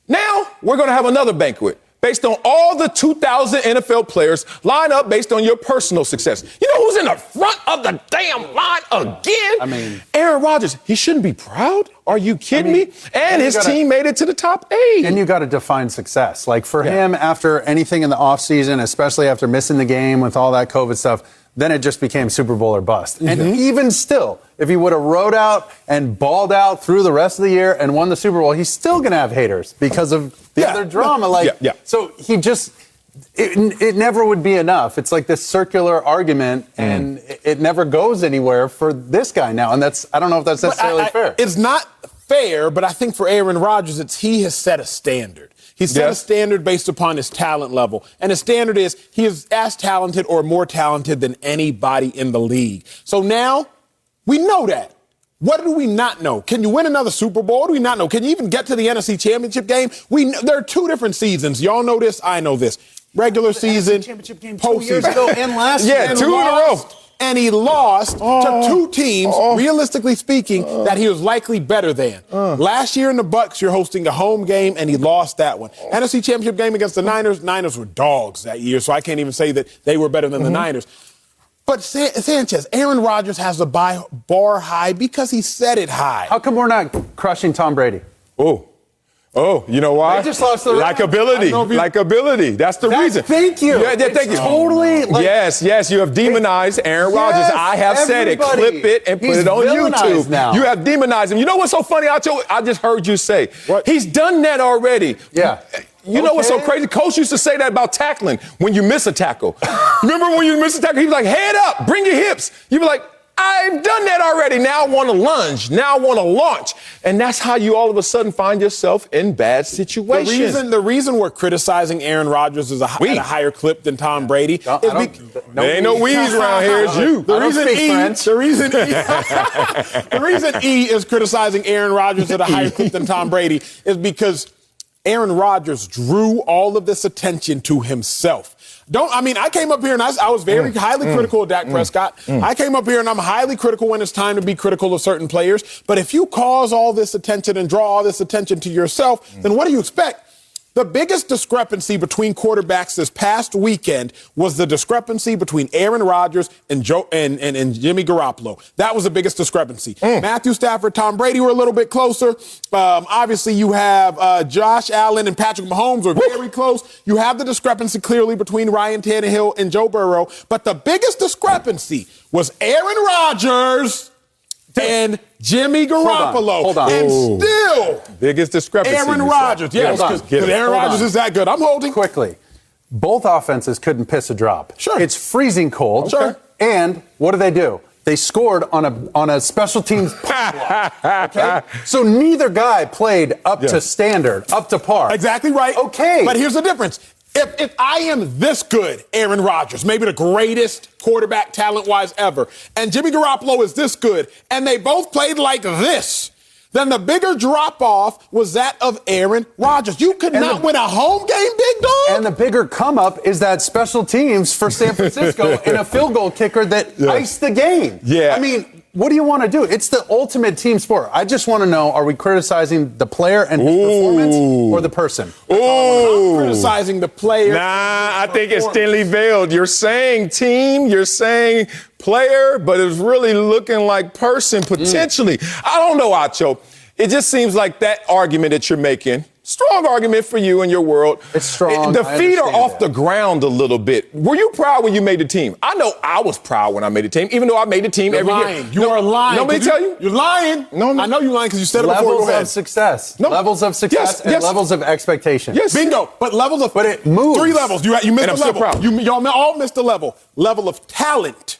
Now, we're going to have another banquet based on all the 2,000 NFL players line up based on your personal success. You know who's in the front of the damn line again? I mean, Aaron Rodgers. He shouldn't be proud. Are you kidding me? And his team made it to the top 8. And you got to define success. Like for him, after anything in the offseason, especially after missing the game with all that COVID stuff, then it just became Super Bowl or bust. And even still, if he would have rode out and balled out through the rest of the year and won the Super Bowl, he's still going to have haters because of the other drama. So he just, it never would be enough. It's like this circular argument, and it never goes anywhere for this guy now. And I don't know if that's necessarily fair. It's not fair, but I think for Aaron Rodgers, he has set a standard. He set a standard based upon his talent level. And his standard is he is as talented or more talented than anybody in the league. So now we know that. What do we not know? Can you win another Super Bowl? What do we not know? Can you even get to the NFC Championship game? There are two different seasons. Y'all know this. I know this. Regular season, championship game postseason. 2 years ago and last year. Yeah, 2 in a row. And he lost to two teams, realistically speaking, that he was likely better than. Last year in the Bucs, you're hosting a home game, and he lost that one. NFC Championship game against the Niners. Niners were dogs that year, so I can't even say that they were better than the Niners. But Sanchez, Aaron Rodgers has the bar high because he set it high. How come we're not crushing Tom Brady? Oh, you know why? They just lost the Likability. That's the reason. Thank you. Yeah, thank you. Totally. Yes. You have demonized Aaron Rodgers. I have said it. Clip it and put it on YouTube. Now. You have demonized him. You know what's so funny? I just heard you say. What? He's done that already. Yeah. You know what's so crazy? Coach used to say that about tackling when you miss a tackle. Remember when you miss a tackle? He was like, head up, bring your hips. You be like, I've done that already. Now I want to lunge. Now I want to launch. And that's how you all of a sudden find yourself in bad situations. The reason we're criticizing Aaron Rodgers at a higher clip than Tom Brady is there ain't no weeds around here. It's you. The reason E is criticizing Aaron Rodgers at a higher clip than Tom Brady is because Aaron Rodgers drew all of this attention to himself. I came up here and I was very highly critical of Dak Prescott. I came up here and I'm highly critical when it's time to be critical of certain players. But if you cause all this attention and draw all this attention to yourself, then what do you expect? The biggest discrepancy between quarterbacks this past weekend was the discrepancy between Aaron Rodgers and Jimmy Garoppolo. That was the biggest discrepancy. Matthew Stafford, Tom Brady were a little bit closer. Obviously, you have Josh Allen and Patrick Mahomes were very close. You have the discrepancy clearly between Ryan Tannehill and Joe Burrow. But the biggest discrepancy was Aaron Rodgers and Jimmy Garoppolo. Hold on. And still, biggest discrepancy. Aaron Rodgers. Yes, because Aaron Rodgers is that good. I'm holding. Quickly. Both offenses couldn't piss a drop. Sure. It's freezing cold. Sure. And what do? They scored on a special teams block. Okay? So neither guy played up to standard, up to par. Exactly right. Okay. But here's the difference. If I am this good, Aaron Rodgers, maybe the greatest quarterback talent-wise ever, and Jimmy Garoppolo is this good, and they both played like this, then the bigger drop-off was that of Aaron Rodgers. You could not win a home game, big dog. And the bigger come-up is that special teams for San Francisco and a field goal kicker that iced the game. Yeah. I mean, what do you want to do? It's the ultimate team sport. I just want to know, are we criticizing the player and his performance or the person? I'm criticizing the player. Nah, I think it's thinly veiled. You're saying team, you're saying player, but it's really looking like person potentially. I don't know, Acho. It just seems like that argument that you're making, strong argument for you and your world. It's strong. The feet are off the ground a little bit. Were you proud when you made the team? I know I was proud when I made the team, even though I made the team every year. You are lying. Nobody tell you? You're lying. No. I know you're lying because you said it before. Levels Go ahead. of success. No. Levels of success and levels of expectation. Yes. Bingo. But levels of... But it moves. 3 levels. You missed And a I'm still level. proud. Y'all all missed a level. Level of talent.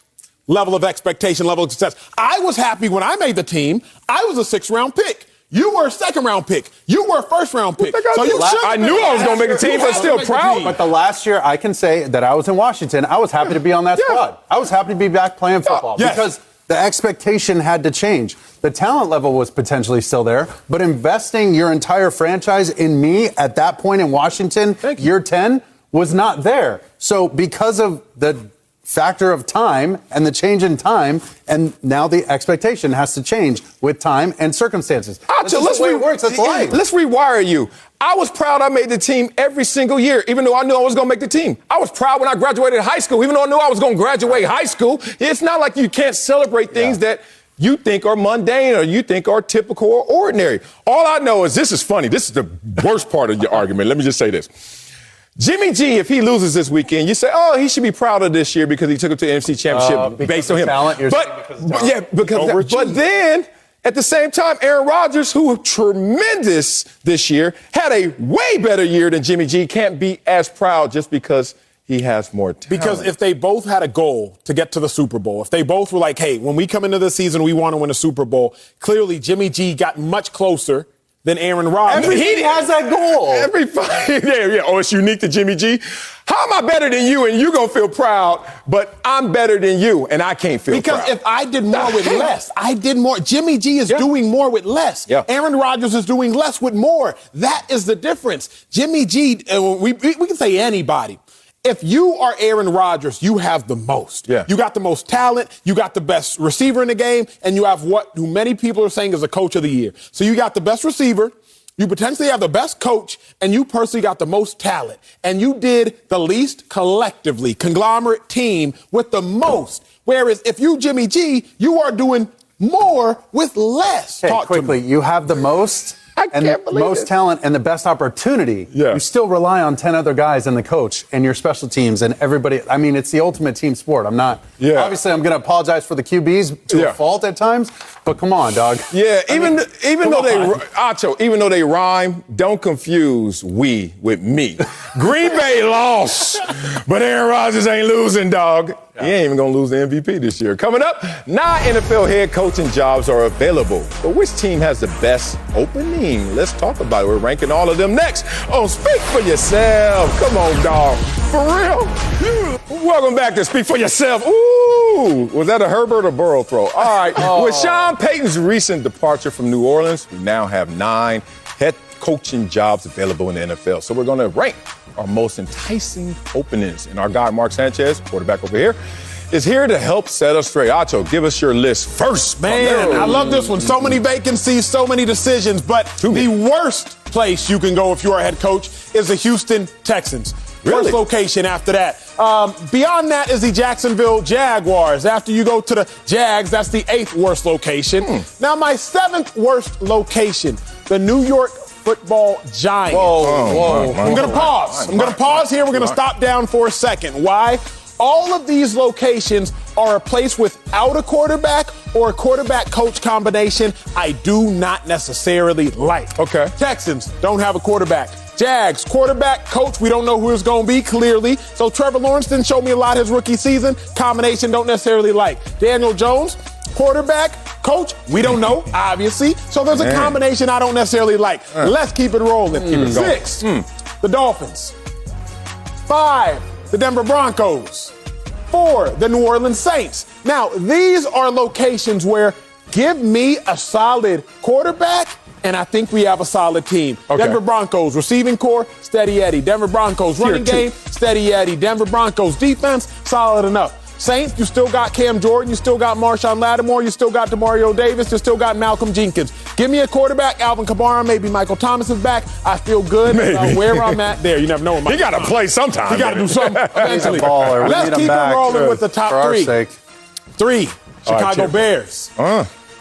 Level of expectation. Level of success. I was happy when I made the team. I was a 6th-round pick. You were a 2nd-round pick. You were a 1st-round pick. So I knew I was going to make the team, but still proud. But the last year, I can say that I was in Washington. I was happy to be on that squad. I was happy to be back playing football because the expectation had to change. The talent level was potentially still there, but investing your entire franchise in me at that point in Washington, year 10, was not there. So because of the factor of time and the change in time, and now the expectation has to change with time and circumstances. That's just the way it works. That's life. Let's rewire you. I was proud I made the team every single year, even though I knew I was going to make the team. I was proud when I graduated high school, even though I knew I was going to graduate high school. It's not like you can't celebrate things that you think are mundane or you think are typical or ordinary. All I know is this is funny. This is the worst part of your argument. Let me just say this. Jimmy G, if he loses this weekend, you say, oh, he should be proud of this year because he took him to the NFC Championship based on him. Talent, but then at the same time, Aaron Rodgers, who was tremendous this year, had a way better year than Jimmy G, can't be as proud just because he has more talent. Because if they both had a goal to get to the Super Bowl, if they both were like, hey, when we come into the season, we want to win a Super Bowl, clearly Jimmy G got much closer than Aaron Rodgers. He has that goal. Oh, it's unique to Jimmy G. How am I better than you and you going to feel proud, but I'm better than you and I can't feel proud? Because if I did more with less, I did more. Jimmy G is doing more with less. Yeah. Aaron Rodgers is doing less with more. That is the difference. Jimmy G, we can say anybody. If you are Aaron Rodgers, you have the most. Yeah. You got the most talent, you got the best receiver in the game, and you have who many people are saying is a coach of the year. So you got the best receiver, you potentially have the best coach, and you personally got the most talent. And you did the least collectively, conglomerate team with the most. Whereas if you Jimmy G, you are doing more with less. Talk quickly. You have the most and the most talent and the best opportunity. Yeah. You still rely on 10 other guys and the coach and your special teams and everybody. I mean, it's the ultimate team sport. I'm not. Yeah. Obviously, I'm going to apologize for the QBs to a fault at times, but come on, dog. Yeah, even though they rhyme, don't confuse we with me. Green Bay lost, but Aaron Rodgers ain't losing, dog. He ain't even going to lose the MVP this year. Coming up, 9 NFL head coaching jobs are available. But which team has the best opening? Let's talk about it. We're ranking all of them next on Speak For Yourself. Come on, dog. For real. Welcome back to Speak For Yourself. Ooh, was that a Herbert or Burrow throw? All right. With Sean Payton's recent departure from New Orleans, we now have 9 head coaching jobs available in the NFL. So we're going to rank our most enticing openings. And our guy, Mark Sanchez, quarterback over here, is here to help set us straight. Acho, give us your list first. Man, I love this one. So many vacancies, so many decisions. But the worst place you can go if you're a head coach is the Houston Texans. Really? Worst location after that. Beyond that is the Jacksonville Jaguars. After you go to the Jags, that's the 8th worst location. Now, my 7th worst location, the New York Football Giants. Whoa. I'm going to pause. I'm going to pause here. We're going to stop down for a second. Why? All of these locations are a place without a quarterback or a quarterback-coach combination I do not necessarily like. Okay. Texans don't have a quarterback. Jags, quarterback, coach, we don't know who it's going to be, clearly. So Trevor Lawrence didn't show me a lot his rookie season. Combination, don't necessarily like. Daniel Jones, quarterback, coach, we don't know, obviously. So there's a combination I don't necessarily like. Let's keep it rolling. 6, the Dolphins. 5, the Denver Broncos. 4, the New Orleans Saints. Now, these are locations where Give me a solid quarterback, and I think we have a solid team. Okay. Denver Broncos receiving core, steady Eddie. Denver Broncos running game, steady Eddie. Denver Broncos defense, solid enough. Saints, you still got Cam Jordan, you still got Marshawn Lattimore, you still got DeMario Davis, you still got Malcolm Jenkins. Give me a quarterback, Alvin Kamara, maybe Michael Thomas is back. I feel good about where I'm at there. You never know. He got to play sometime. He got to do something eventually. He's a baller. Let's keep it rolling with the top three. For our sake. 3, Chicago Chip. Bears.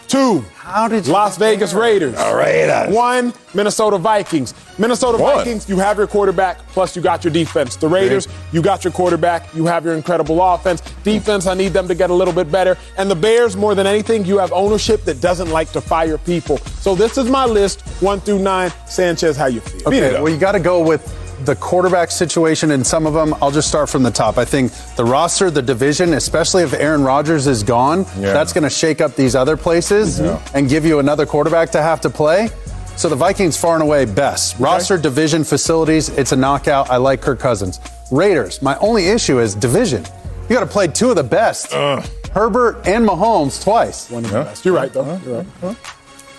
2, How did you Las Vegas Raiders. Raiders. 1, Minnesota Vikings. Minnesota One. Vikings, you have your quarterback, plus you got your defense. The Raiders, you got your quarterback, you have your incredible offense. Defense, I need them to get a little bit better. And the Bears, more than anything, you have ownership that doesn't like to fire people. So this is my list, 1 through 9. Sanchez, how you feel? Okay, well, you got to go with the quarterback situation in some of them. I'll just start from the top. I think the roster, the division, especially if Aaron Rodgers is gone, that's going to shake up these other places and give you another quarterback to have to play. So the Vikings far and away best. Roster, division, facilities, it's a knockout. I like Kirk Cousins. Raiders, my only issue is division. You got to play 2 of the best. Herbert and Mahomes twice. One of the best. You're right, though. You're right.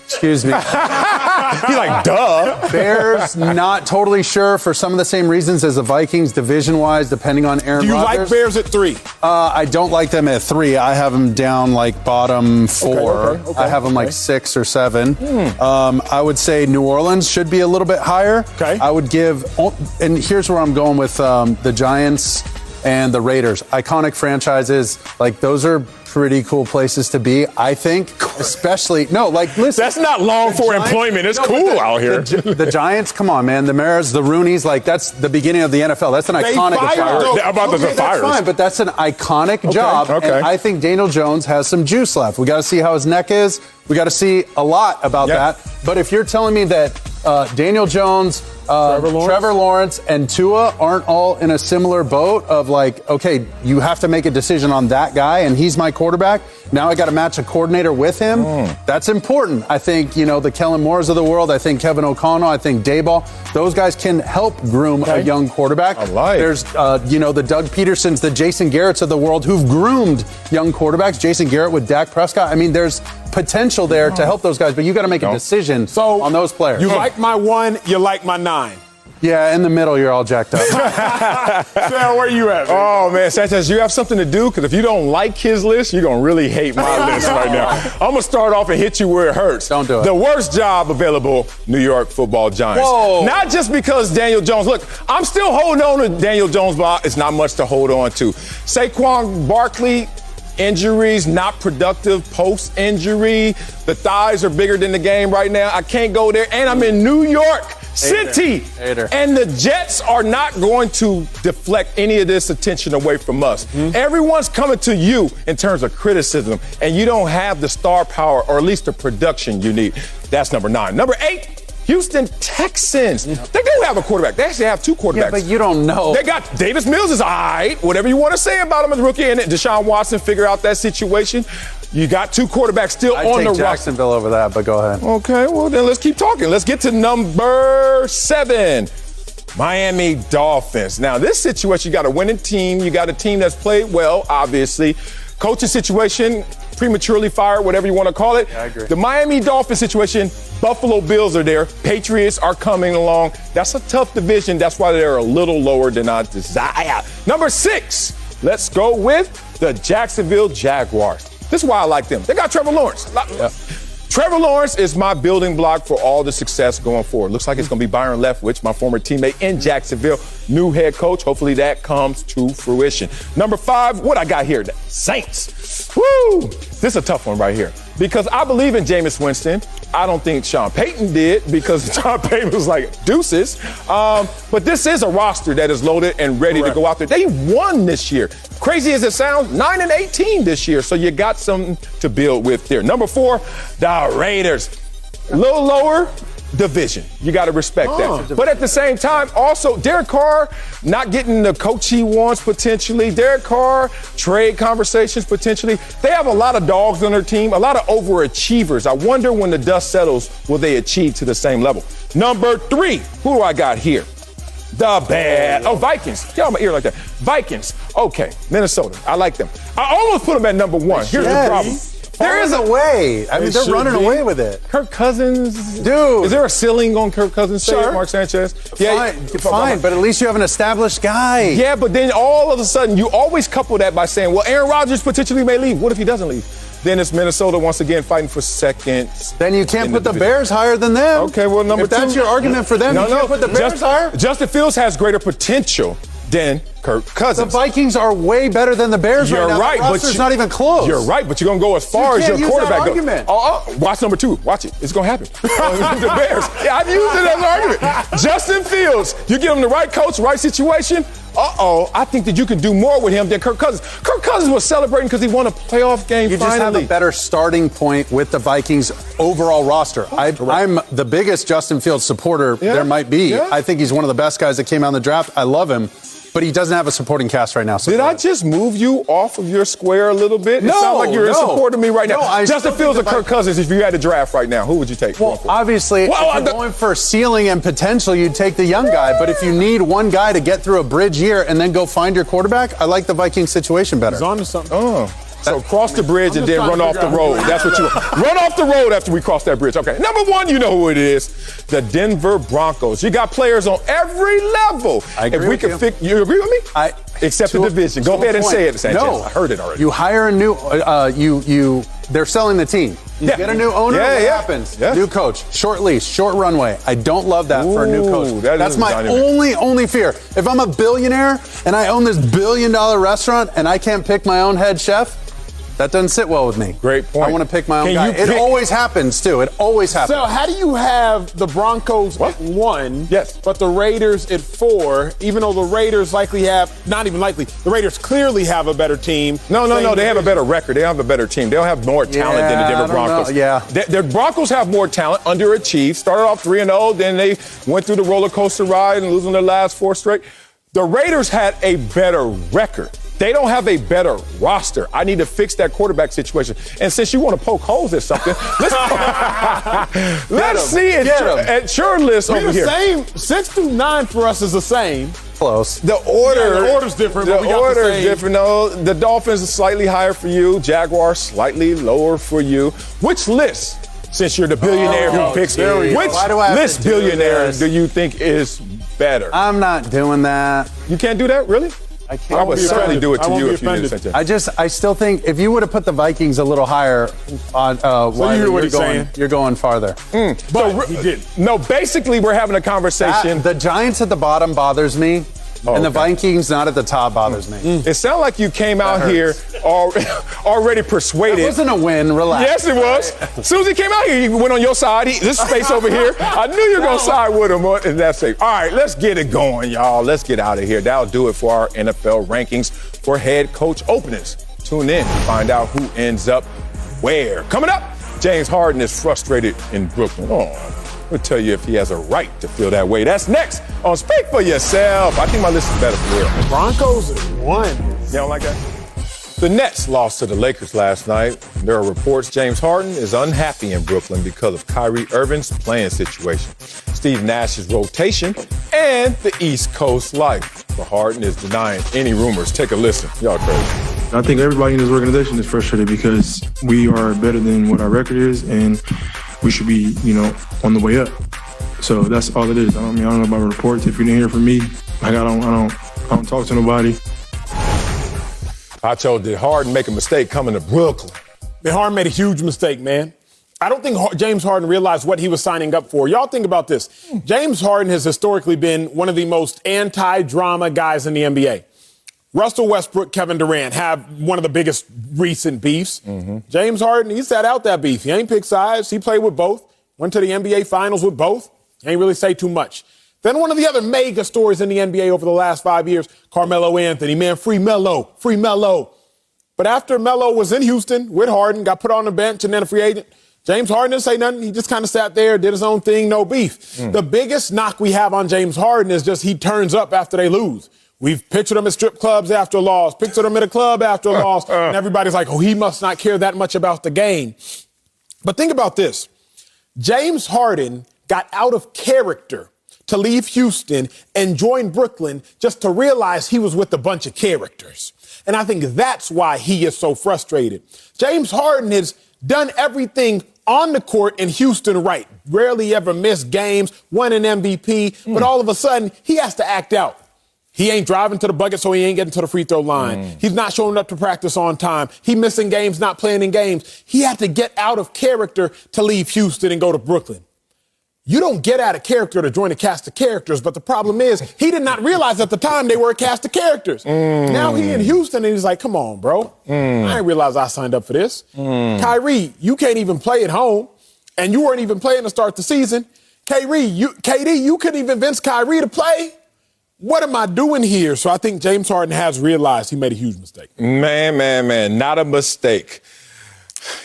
Excuse me. He's like, duh. Bears, not totally sure for some of the same reasons as the Vikings, division-wise, depending on Aaron Do you Rodgers. like Bears at 3? I don't like them at 3. I have them down like bottom 4. Okay, I have them like 6 or 7. I would say New Orleans should be a little bit higher. Okay. I would give, and here's where I'm going with the Giants and the Raiders. Iconic franchises, like those are pretty cool places to be, I think. Especially, listen. That's not long for employment. It's cool out here. The Giants, come on, man. The Maras, the Rooneys, like that's the beginning of the NFL. That's an iconic fired How about the That's Fires? fine, but that's an iconic job. okay. And I think Daniel Jones has some juice left. We got to see how his neck is. We got to see a lot about that. But if you're telling me that Daniel Jones, Trevor Lawrence, and Tua aren't all in a similar boat of like, okay, you have to make a decision on that guy, and he's my quarterback. Now I got to match a coordinator with him. That's important. I think, the Kellen Moores of the world, I think Kevin O'Connell, I think Daboll, those guys can help groom a young quarterback. I like. There's, the Doug Petersons, the Jason Garretts of the world who've groomed young quarterbacks. Jason Garrett with Dak Prescott. I mean, there's potential there to help those guys, but you got to make a decision on those players. You like my 1, you like my 9. Yeah, in the middle, you're all jacked up. Sal, where you at, man? Oh, man, Sanchez, you have something to do because if you don't like his list, you're going to really hate my list right now. I'm going to start off and hit you where it hurts. Don't do it. The worst job available, New York Football Giants. Whoa. Not just because Daniel Jones. Look, I'm still holding on to Daniel Jones, but it's not much to hold on to. Saquon Barkley, injuries, not productive post-injury. The thighs are bigger than the game right now. I can't go there. And I'm in New York City. Hater. And the Jets are not going to deflect any of this attention away from us. Everyone's coming to you in terms of criticism, and you don't have the star power or at least the production you need. That's number 9. Number 8. Houston Texans. They do have a quarterback. They actually have 2 quarterbacks. Yeah, but you don't know. They got Davis Mills is all right. Whatever you want to say about him as a rookie, and Deshaun Watson figure out that situation. You got 2 quarterbacks still I'd on take the roster. Jacksonville over that, but go ahead. Okay, well then let's keep talking. Let's get to number 7. Miami Dolphins. Now this situation, you got a winning team. You got a team that's played well, obviously. Coaching situation, prematurely fired, whatever you want to call it. I agree. The Miami Dolphins situation, Buffalo Bills are there. Patriots are coming along. That's a tough division. That's why they're a little lower than I desire. Number 6, let's go with the Jacksonville Jaguars. This is why I like them. They got Trevor Lawrence. Trevor Lawrence is my building block for all the success going forward. Looks like it's going to be Byron Leftwich, my former teammate in Jacksonville, new head coach. Hopefully that comes to fruition. Number 5, what I got here? The Saints. Woo! This is a tough one right here because I believe in Jameis Winston. I don't think Sean Payton did because Sean Payton was like deuces. But this is a roster that is loaded and ready to go out there. They won this year. Crazy as it sounds, 9-18 this year. So you got something to build with there. Number 4, the Raiders. A little lower division. You got to respect that. But at the same time, also, Derek Carr not getting the coach he wants potentially. Derek Carr, trade conversations potentially. They have a lot of dogs on their team, a lot of overachievers. I wonder when the dust settles, will they achieve to the same level? Number 3, who do I got here? The Vikings. Get on my ear like that. Vikings. Okay, Minnesota. I like them. I almost put them at number 1. Here's the problem. There is a way. I mean, they're running away with it. Kirk Cousins. Dude. Is there a ceiling on Kirk Cousins? Sure. Mark Sanchez? Fine, but at least you have an established guy. Yeah, but then all of a sudden, you always couple that by saying, well, Aaron Rodgers potentially may leave. What if he doesn't leave? Then it's Minnesota once again fighting for second. Then you can't put the Bears higher than them. Okay, well, number two. If that's your argument for them, you can't put the Bears higher? Justin Fields has greater potential than Kirk Cousins. The Vikings are way better than the Bears right now. You're right, but it's not even close. You're right, but you're going to go as far as your quarterback goes. Argument. Watch number two. Watch it. It's going to happen. The Bears. Yeah, I've used it as an argument. Justin Fields, you give him the right coach, right situation. I think that you can do more with him than Kirk Cousins. Kirk Cousins was celebrating because he won a playoff game You finally. just have a better starting point with the Vikings' overall roster. I'm the biggest Justin Fields supporter there might be. Yeah. I think he's one of the best guys that came out in the draft. I love him. But he doesn't have a supporting cast right now. So Did I just move you off of your square a little bit? It sounds like you're in support of me right now. No, Justin Fields or Kirk Cousins, if you had to draft right now, who would you take? Well, obviously, if you're going for ceiling and potential, you'd take the young guy. But if you need one guy to get through a bridge year and then go find your quarterback, I like the Vikings situation better. He's on to something. So cross the bridge and then run off the road. That's what you run off the road after we cross that bridge. Okay, number one, you know who it is. The Denver Broncos. You got players on every level. I agree with you. You agree with me? Except the division. Go ahead and say it, Sanchez. No. I heard it already. You hire a new, they're selling the team. You get a new owner, what happens? Yeah. New coach, short leash, short runway. I don't love that for a new coach. That's my only fear. If I'm a billionaire and I own this $1 billion restaurant and I can't pick my own head chef, that doesn't sit well with me. Great point. I want to pick my own guy. It always happens, too. It always happens. So how do you have the Broncos at 1, but the Raiders at 4, even though the Raiders the Raiders clearly have a better team? No, they have a better record. They have a better team. They'll have more talent than the Denver Broncos. The Broncos have more talent, underachieved, started off 3-0, then they went through the roller coaster ride and losing their last 4 straight. The Raiders had a better record. They don't have a better roster. I need to fix that quarterback situation. And since you want to poke holes at something, let's see it at your list over here. Same 6 through 9 for us is the same. Close. The order's different. The order is different. No, the Dolphins are slightly higher for you. Jaguars slightly lower for you. Which list, since you're the billionaire who picks, which list billionaire do you think is better? I'm not doing that. You can't do that, really? I can't. I would certainly do it to you if you did it. I still think if you would have put the Vikings a little higher on, you're going farther. But he didn't. No, basically we're having a conversation. The Giants at the bottom bothers me. And the Vikings not at the top bothers me. It sounded like you came out here already persuaded. It wasn't a win, relax. Yes, it was. As soon as he came out here, he went on your side. This space over here. I knew you were going to side with him in that space. All right, let's get it going, y'all. Let's get out of here. That'll do it for our NFL rankings for head coach openings. Tune in to find out who ends up where. Coming up, James Harden is frustrated in Brooklyn. We'll tell you if he has a right to feel that way. That's next on Speak for Yourself. I think my list is better for real. Broncos at 1. You don't like that? The Nets lost to the Lakers last night. There are reports James Harden is unhappy in Brooklyn because of Kyrie Irving's playing situation, Steve Nash's rotation, and the East Coast life. But Harden is denying any rumors. Take a listen. Y'all crazy. I think everybody in this organization is frustrated because we are better than what our record is, and we should be, on the way up. So that's all it is. I don't know about reports. If you didn't hear from me, I don't talk to nobody. Did Harden make a mistake coming to Brooklyn? Harden made a huge mistake, man. I don't think James Harden realized what he was signing up for. Y'all think about this. James Harden has historically been one of the most anti-drama guys in the NBA. Russell Westbrook, Kevin Durant have one of the biggest recent beefs. James Harden, he sat out that beef. He ain't picked sides. He played with both. Went to the NBA Finals with both. Ain't really say too much. Then one of the other mega stories in the NBA over the last 5 years, Carmelo Anthony. Man, free Melo, free Melo. But after Melo was in Houston with Harden, got put on the bench and then a free agent, James Harden didn't say nothing. He just kind of sat there, did his own thing, no beef. The biggest knock we have on James Harden is just he turns up after they lose. We've pictured him at strip clubs after a loss, pictured him at a club after a loss, and everybody's like, he must not care that much about the game. But think about this. James Harden got out of character to to leave Houston and join Brooklyn just to realize he was with a bunch of characters. And I think that's why he is so frustrated. James Harden has done everything on the court in Houston right. Rarely ever missed games, won an MVP, but all of a sudden he has to act out. He ain't driving to the bucket, so he ain't getting to the free throw line. He's not showing up to practice on time. He missing games, not playing in games. He had to get out of character to leave Houston and go to Brooklyn. You don't get out of character to join a cast of characters, but the problem is he did not realize at the time they were a cast of characters. Now he in Houston, and he's like, come on, bro. I didn't realize I signed up for this. Kyrie, you can't even play at home, and you weren't even playing to start the season. KD, you couldn't even convince Kyrie to play. What am I doing here? So I think James Harden has realized he made a huge mistake. Man, not a mistake.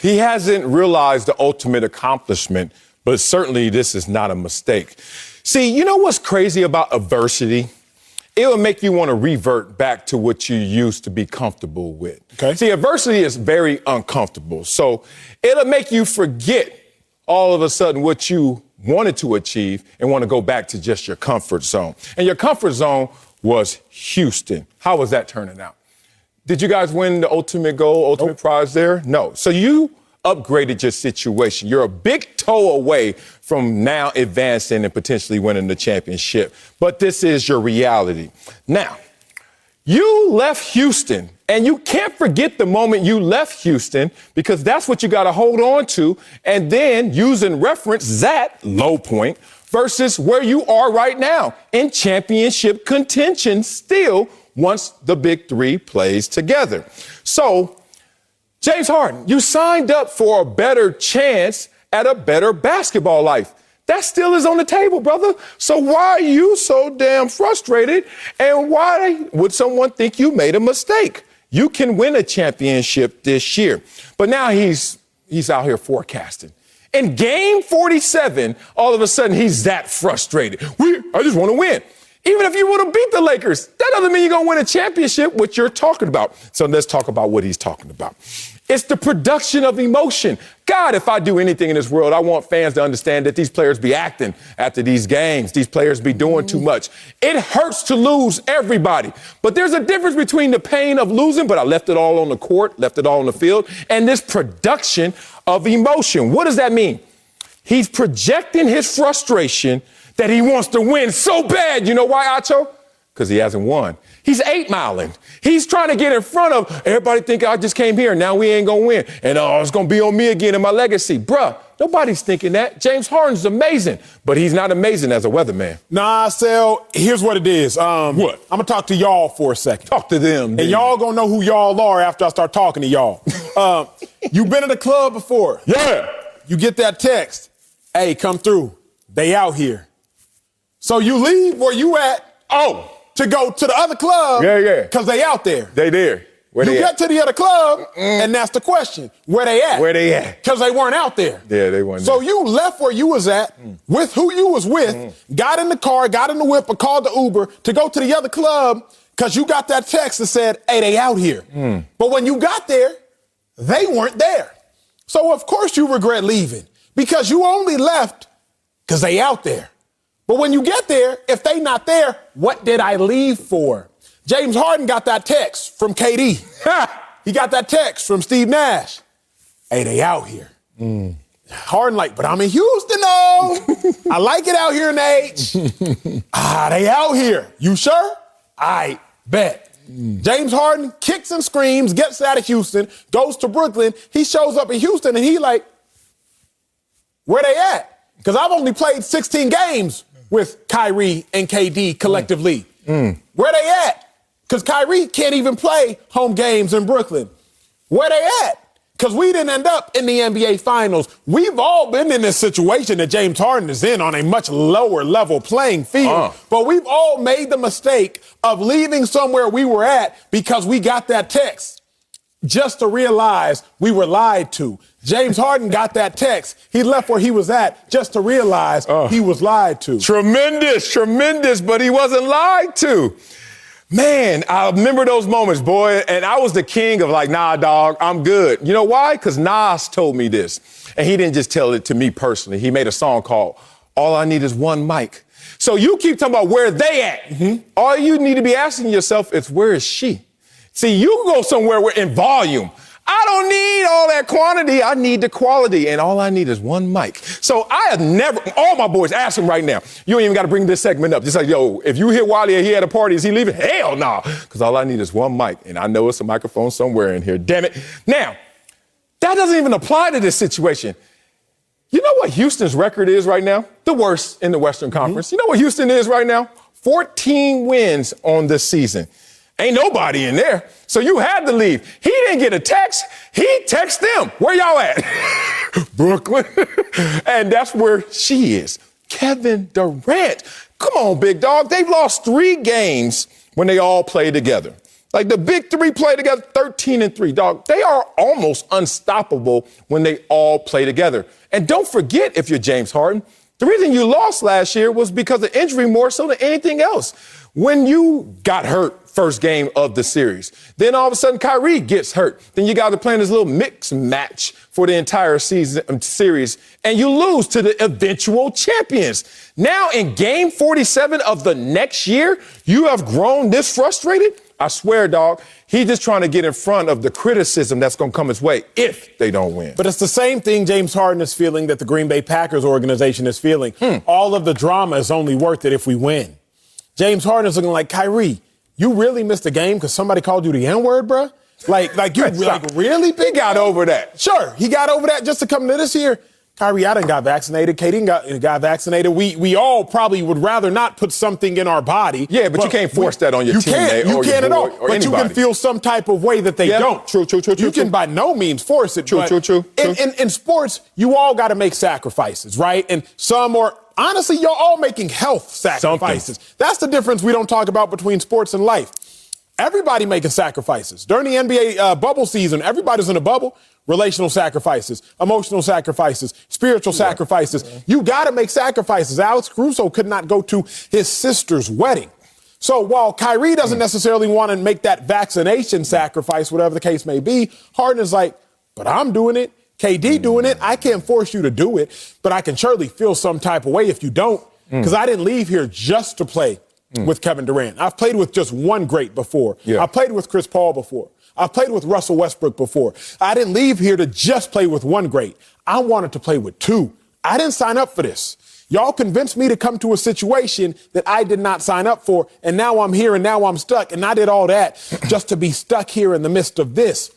He hasn't realized the ultimate accomplishment, but certainly this is not a mistake. See, you know what's crazy about adversity? It will make you want to revert back to what you used to be comfortable with. Okay. See, adversity is very uncomfortable. So it'll make you forget all of a sudden what you wanted to achieve and want to go back to just your comfort zone. And your comfort zone was Houston. How was that turning out? Did you guys win the ultimate goal, ultimate prize there? No. So you upgraded your situation. You're a big toe away from now advancing and potentially winning the championship. But this is your reality. Now, you left Houston, and you can't forget the moment you left Houston because that's what you got to hold on to, and then use and reference that low point versus where you are right now in championship contention still once the big three plays together. So, James Harden, you signed up for a better chance at a better basketball life. That still is on the table, brother. So why are you so damn frustrated? And why would someone think you made a mistake? You can win a championship this year. But now he's out here forecasting. In game 47, all of a sudden he's that frustrated. I just want to win. Even if you would have beat the Lakers, that doesn't mean you're going to win a championship, what you're talking about. So let's talk about what he's talking about. It's the production of emotion. God, if I do anything in this world, I want fans to understand that these players be acting after these games. These players be doing too much. It hurts to lose, everybody. But there's a difference between the pain of losing, but I left it all on the court, left it all on the field, and this production of emotion. What does that mean? He's projecting his frustration that he wants to win so bad. You know why, Acho? Because he hasn't won. He's 8-miling. He's trying to get in front of everybody thinking I just came here and now we ain't going to win. And it's going to be on me again in my legacy. Bruh, nobody's thinking that. James Harden's amazing, but he's not amazing as a weatherman. Nah, Sel, here's what it is. What? I'm going to talk to y'all for a second. Talk to them. And y'all going to know who y'all are after I start talking to y'all. You've been at a club before. Yeah. You get that text. Hey, come through. They out here. So you leave where you at. To go to the other club. Yeah. Because they out there. They there. Where you they get at? to the other club, and that's the question. Where they at? Where they at? Because they weren't out there. Yeah, they weren't So there. you left where you was at, with who you was with, got in the car, got in the whip, or called the Uber to go to the other club because you got that text that said, hey, they out here. But when you got there, they weren't there. So, of course, you regret leaving because you only left because they out there. But when you get there, if they not there, what did I leave for? James Harden got that text from KD. He got that text from Steve Nash. Hey, they out here. Harden like, but I'm in Houston, though. I like it out here in the H. They out here. You sure? I bet. James Harden kicks and screams, gets out of Houston, goes to Brooklyn. He shows up in Houston, and he like, where they at? Because I've only played 16 games with Kyrie and KD collectively. Where they at? Because Kyrie can't even play home games in Brooklyn. Where they at? Because we didn't end up in the NBA Finals. We've all been in this situation that James Harden is in on a much lower level playing field. But we've all made the mistake of leaving somewhere we were at because we got that text just to realize we were lied to. James Harden got that text. He left where he was at just to realize he was lied to. Tremendous, but he wasn't lied to. Man, I remember those moments, boy, and I was the king of like, nah, dog, I'm good. You know why? Because Nas told me this, and he didn't just tell it to me personally. He made a song called All I Need Is One Mic. So you keep talking about where they at. All you need to be asking yourself is, where is she? See, you go somewhere where in volume. I don't need all that quantity. I need the quality. And all I need is one mic. So I have never, all my boys, ask them right now. You ain't even got to bring this segment up. Just like, yo, if you hear Wally and he at a party, is he leaving? Hell no. Because all I need is one mic. And I know it's a microphone somewhere in here. Damn it. Now, that doesn't even apply to this situation. You know what Houston's record is right now? The worst in the Western Conference. You know what Houston is right now? 14 wins on this season. Ain't nobody in there. So you had to leave. He didn't get a text. He texted them. Where y'all at? Brooklyn. And that's where she is. Kevin Durant. Come on, big dog. They've lost 3 games when they all play together. Like the big 3 play together, 13-3, dog. They are almost unstoppable when they all play together. And don't forget, if you're James Harden, the reason you lost last year was because of injury more so than anything else. When you got hurt first game of the series, then all of a sudden Kyrie gets hurt. Then you got to play this little mix match for the entire series, and you lose to the eventual champions. Now in game 47 of the next year, you have grown this frustrated? I swear, dog, he's just trying to get in front of the criticism that's going to come his way if they don't win. But it's the same thing James Harden is feeling that the Green Bay Packers organization is feeling. All of the drama is only worth it if we win. James Harden is looking like, Kyrie, you really missed a game because somebody called you the N-word, bruh? Like you really big? He got over that. Sure, he got over that just to come to this year. Kyrie, I done got vaccinated. Katie got vaccinated. We all probably would rather not put something in our body. Yeah, but you can't force that on your teammate or your boy at all. But you can feel some type of way that they don't. True. You can by no means force it. True. In sports, you all got to make sacrifices, right? And some are, honestly, you're all making health sacrifices. That's the difference we don't talk about between sports and life. Everybody making sacrifices. During the NBA bubble season, everybody's in a bubble. Relational sacrifices, emotional sacrifices, spiritual sacrifices. You got to make sacrifices. Alex Caruso could not go to his sister's wedding. So while Kyrie doesn't necessarily want to make that vaccination sacrifice, whatever the case may be, Harden is like, but I'm doing it. KD doing it. I can't force you to do it, but I can surely feel some type of way if you don't, because I didn't leave here just to play with Kevin Durant. I've played with just one great before. I played with Chris Paul before. I've played with Russell Westbrook before. I didn't leave here to just play with one great. I wanted to play with 2. I didn't sign up for this. Y'all convinced me to come to a situation that I did not sign up for, and now I'm here and now I'm stuck, and I did all that just to be stuck here in the midst of this.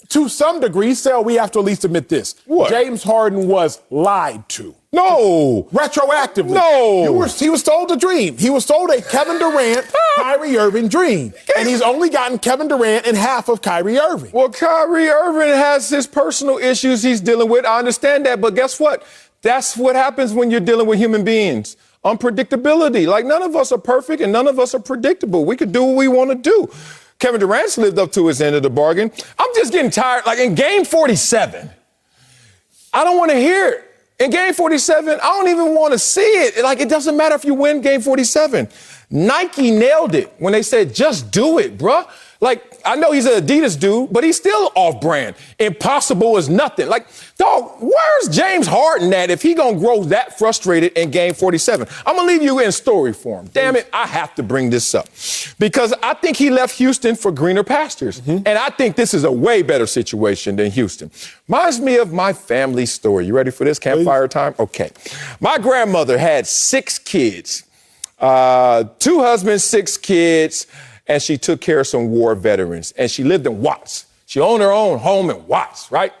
To some degree, Sal, we have to at least admit this. What? James Harden was lied to. No. Retroactively. No. He was sold a dream. He was sold a Kevin Durant, Kyrie Irving dream. And he's only gotten Kevin Durant and half of Kyrie Irving. Well, Kyrie Irving has his personal issues he's dealing with. I understand that. But guess what? That's what happens when you're dealing with human beings. Unpredictability. Like, none of us are perfect and none of us are predictable. We could do what we want to do. Kevin Durant's lived up to his end of the bargain. I'm just getting tired. Like, in game 47, I don't want to hear it. In game 47, I don't even want to see it. Like, it doesn't matter if you win game 47. Nike nailed it when they said, just do it, bruh. Like, I know he's an Adidas dude, but he's still off-brand. Impossible is nothing. Like, dog, where's James Harden at if he gonna grow that frustrated in game 47? I'm gonna leave you in story form. Damn it, I have to bring this up. Because I think he left Houston for greener pastures. And I think this is a way better situation than Houston. Reminds me of my family story. You ready for this? Campfire time? Okay. My grandmother had 6 kids. 2 husbands, 6 kids. And she took care of some war veterans. And she lived in Watts. She owned her own home in Watts, right?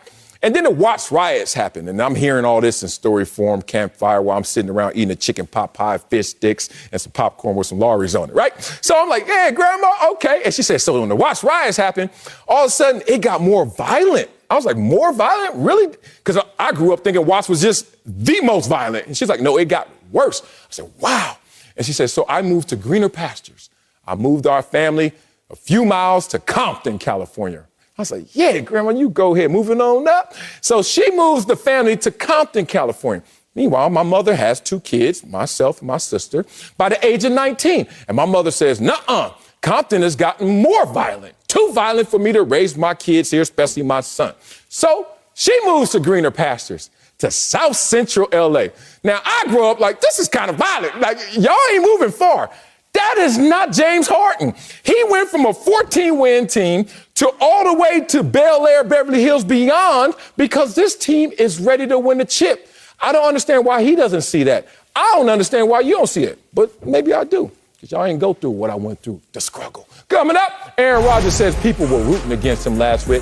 And then the Watts riots happened. And I'm hearing all this in story form, campfire, while I'm sitting around eating a chicken pot pie, fish sticks, and some popcorn with some Lawry's on it, right? So I'm like, hey, Grandma, okay. And she said, so when the Watts riots happened, all of a sudden it got more violent. I was like, more violent? Really? Because I grew up thinking Watts was just the most violent. And she's like, no, it got worse. I said, wow. And she said, so I moved to greener pastures. I moved our family a few miles to Compton, California. I was like, yeah, Grandma, you go ahead, moving on up. So she moves the family to Compton, California. Meanwhile, my mother has 2 kids, myself and my sister, by the age of 19. And my mother says, nuh-uh, Compton has gotten more violent, too violent for me to raise my kids here, especially my son. So She moves to greener pastures, to South Central LA. Now, I grew up like, this is kind of violent. Like, y'all ain't moving far. That is not James Harden. He went from a 14-win team to all the way to Bel Air, Beverly Hills, beyond, because this team is ready to win the chip. I don't understand why he doesn't see that. I don't understand why you don't see it, but maybe I do, because y'all ain't go through what I went through, the struggle. Coming up, Aaron Rodgers says people were rooting against him last week.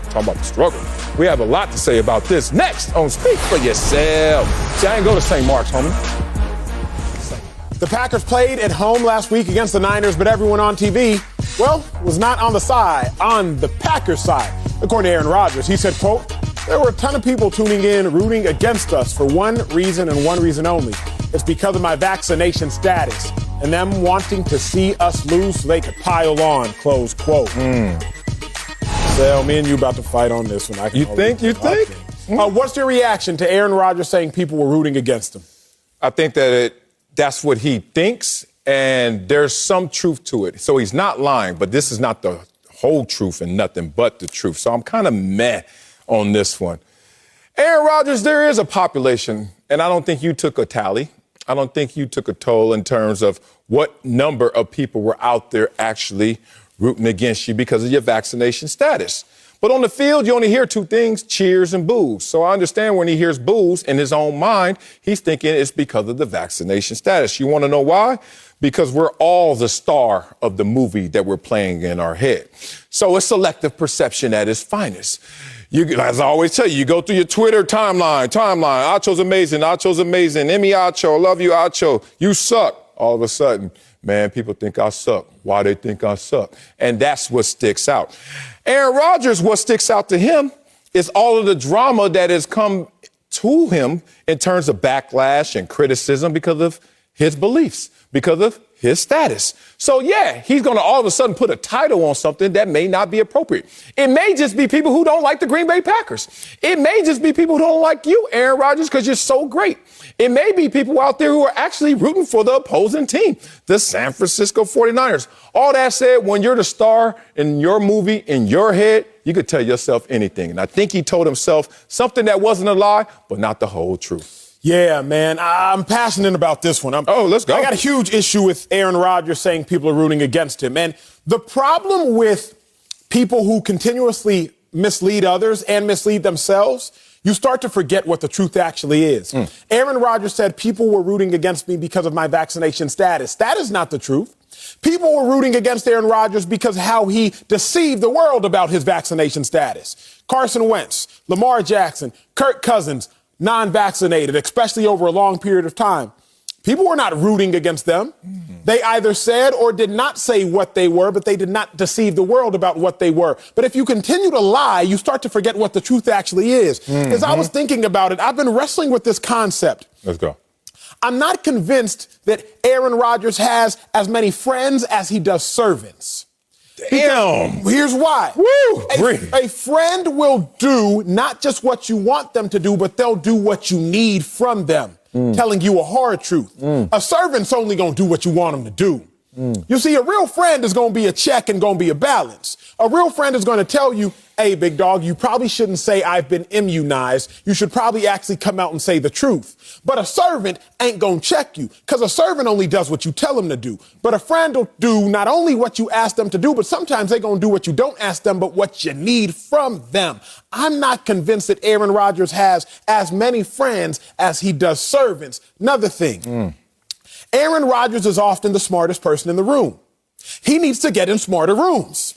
Talking about the struggle. We have a lot to say about this next on Speak for Yourself. See, I ain't go to St. Mark's, homie. The Packers played at home last week against the Niners, but everyone on TV, well, was not on the Packers side. According to Aaron Rodgers, he said, quote, there were a ton of people tuning in, rooting against us for one reason and one reason only. It's because of my vaccination status and them wanting to see us lose so they could pile on, close quote. So, me and you about to fight on this one. You think? What's your reaction to Aaron Rodgers saying people were rooting against him? I think that that's what he thinks, and there's some truth to it. So he's not lying, but this is not the whole truth and nothing but the truth. So I'm kind of meh on this one. Aaron Rodgers, there is a population, and I don't think you took a tally. I don't think you took a toll in terms of what number of people were out there actually rooting against you because of your vaccination status. But on the field, you only hear two things, cheers and boos. So I understand when he hears boos in his own mind, he's thinking it's because of the vaccination status. You want to know why? Because we're all the star of the movie that we're playing in our head. So it's selective perception at its finest. As I always tell you, you go through your Twitter timeline. Acho's amazing. Emmy Acho, I love you, Acho. You suck. All of a sudden, man, people think I suck. Why they think I suck? And that's what sticks out. Aaron Rodgers, what sticks out to him is all of the drama that has come to him in terms of backlash and criticism because of his beliefs, because of his status. So, yeah, he's going to all of a sudden put a title on something that may not be appropriate. It may just be people who don't like the Green Bay Packers. It may just be people who don't like you, Aaron Rodgers, because you're so great. It may be people out there who are actually rooting for the opposing team, the San Francisco 49ers. All that said, when you're the star in your movie, in your head, you could tell yourself anything. And I think he told himself something that wasn't a lie, but not the whole truth. Yeah, man, I'm passionate about this one. Let's go. I got a huge issue with Aaron Rodgers saying people are rooting against him. And the problem with people who continuously mislead others and mislead themselves, you start to forget what the truth actually is. Aaron Rodgers said people were rooting against me because of my vaccination status. That is not the truth. People were rooting against Aaron Rodgers because how he deceived the world about his vaccination status. Carson Wentz, Lamar Jackson, Kirk Cousins, non-vaccinated, especially over a long period of time. People were not rooting against them. They either said or did not say what they were, but they did not deceive the world about what they were. But if you continue to lie, you start to forget what the truth actually is. As I was thinking about it, I've been wrestling with this concept. Let's go. I'm not convinced that Aaron Rodgers has as many friends as he does servants. Damn. Here's why. Woo. A friend will do not just what you want them to do, but they'll do what you need from them. Telling you a hard truth. A servant's only going to do what you want them to do. You see, a real friend is going to be a check and going to be a balance. A real friend is going to tell you, hey, big dog, you probably shouldn't say I've been immunized. You should probably actually come out and say the truth. But a servant ain't going to check you because a servant only does what you tell him to do. But a friend will do not only what you ask them to do, but sometimes they're going to do what you don't ask them, but what you need from them. I'm not convinced that Aaron Rodgers has as many friends as he does servants. Another thing. Aaron Rodgers is often the smartest person in the room. He needs to get in smarter rooms.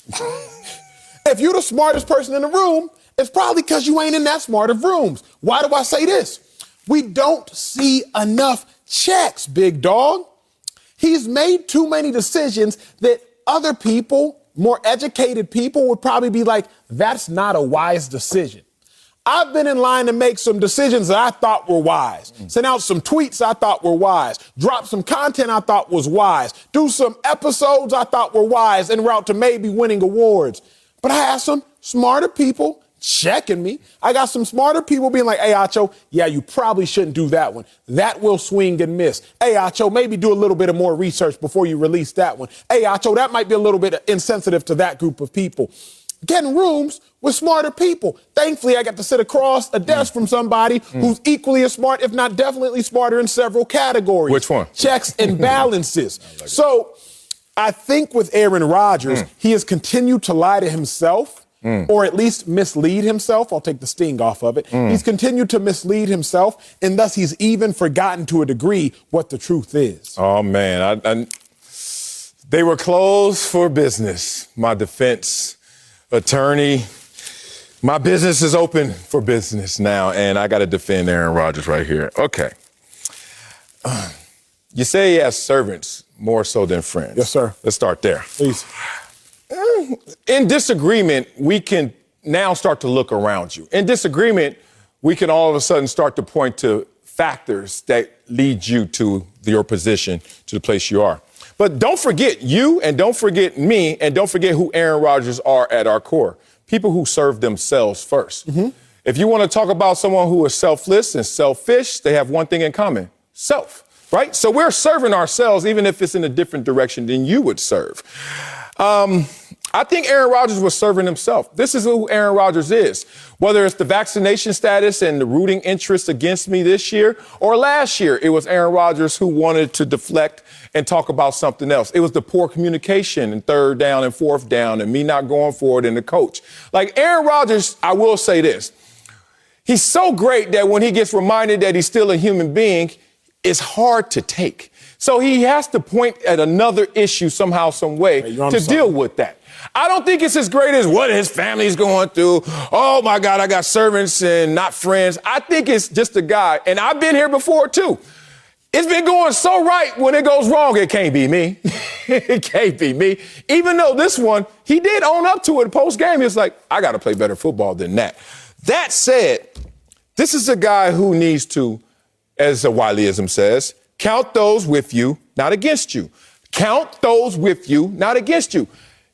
If you're the smartest person in the room, it's probably because you ain't in that smart of rooms. Why do I say this? We don't see enough checks, big dog. He's made too many decisions that other people, more educated people, would probably be like, that's not a wise decision. I've been in line to make some decisions that I thought were wise. Send out some tweets I thought were wise. Drop some content I thought was wise. Do some episodes I thought were wise en route to maybe winning awards. But I have some smarter people checking me. I got some smarter people being like, hey, Acho, yeah, you probably shouldn't do that one. That will swing and miss. Hey, Acho, maybe do a little bit of more research before you release that one. Hey, Acho, that might be a little bit insensitive to that group of people. get in rooms with smarter people. Thankfully, I got to sit across a desk from somebody who's equally as smart, if not definitely smarter in several categories. Which one? Checks and balances. So I think with Aaron Rodgers, he has continued to lie to himself. Or at least mislead himself. I'll take the sting off of it. He's continued to mislead himself, and thus he's even forgotten to a degree what the truth is. Oh, man. They were closed for business. My defense attorney, my business is open for business now, and I got to defend Aaron Rodgers right here. Okay. You say he has servants more so than friends. Yes, sir. Let's start there. Please. In disagreement, we can now start to look around you. In disagreement, we can all of a sudden start to point to factors that lead you to your position, to the place you are. But don't forget you, and don't forget me, and don't forget who Aaron Rodgers are at our core. People who serve themselves first. If you want to talk about someone who is selfless and selfish, they have one thing in common: self, right? So we're serving ourselves, even if it's in a different direction than you would serve. I think Aaron Rodgers was serving himself. This is who Aaron Rodgers is. Whether it's the vaccination status and the rooting interest against me this year or last year, it was Aaron Rodgers who wanted to deflect and talk about something else. It was the poor communication and third down and fourth down and me not going for it and the coach. Like Aaron Rodgers, I will say this. He's so great that when he gets reminded that he's still a human being, it's hard to take. So he has to point at another issue somehow, some way to deal with that. I don't think it's as great as what his family's going through. Oh, my God, I got servants and not friends. I think it's just a guy, and I've been here before, too. It's been going so right. When it goes wrong, it can't be me. It can't be me. Even though this one, he did own up to it post-game. He was like, I got to play better football than that. That said, this is a guy who needs to, as a Wileyism says, count those with you, not against you. Count those with you, not against you.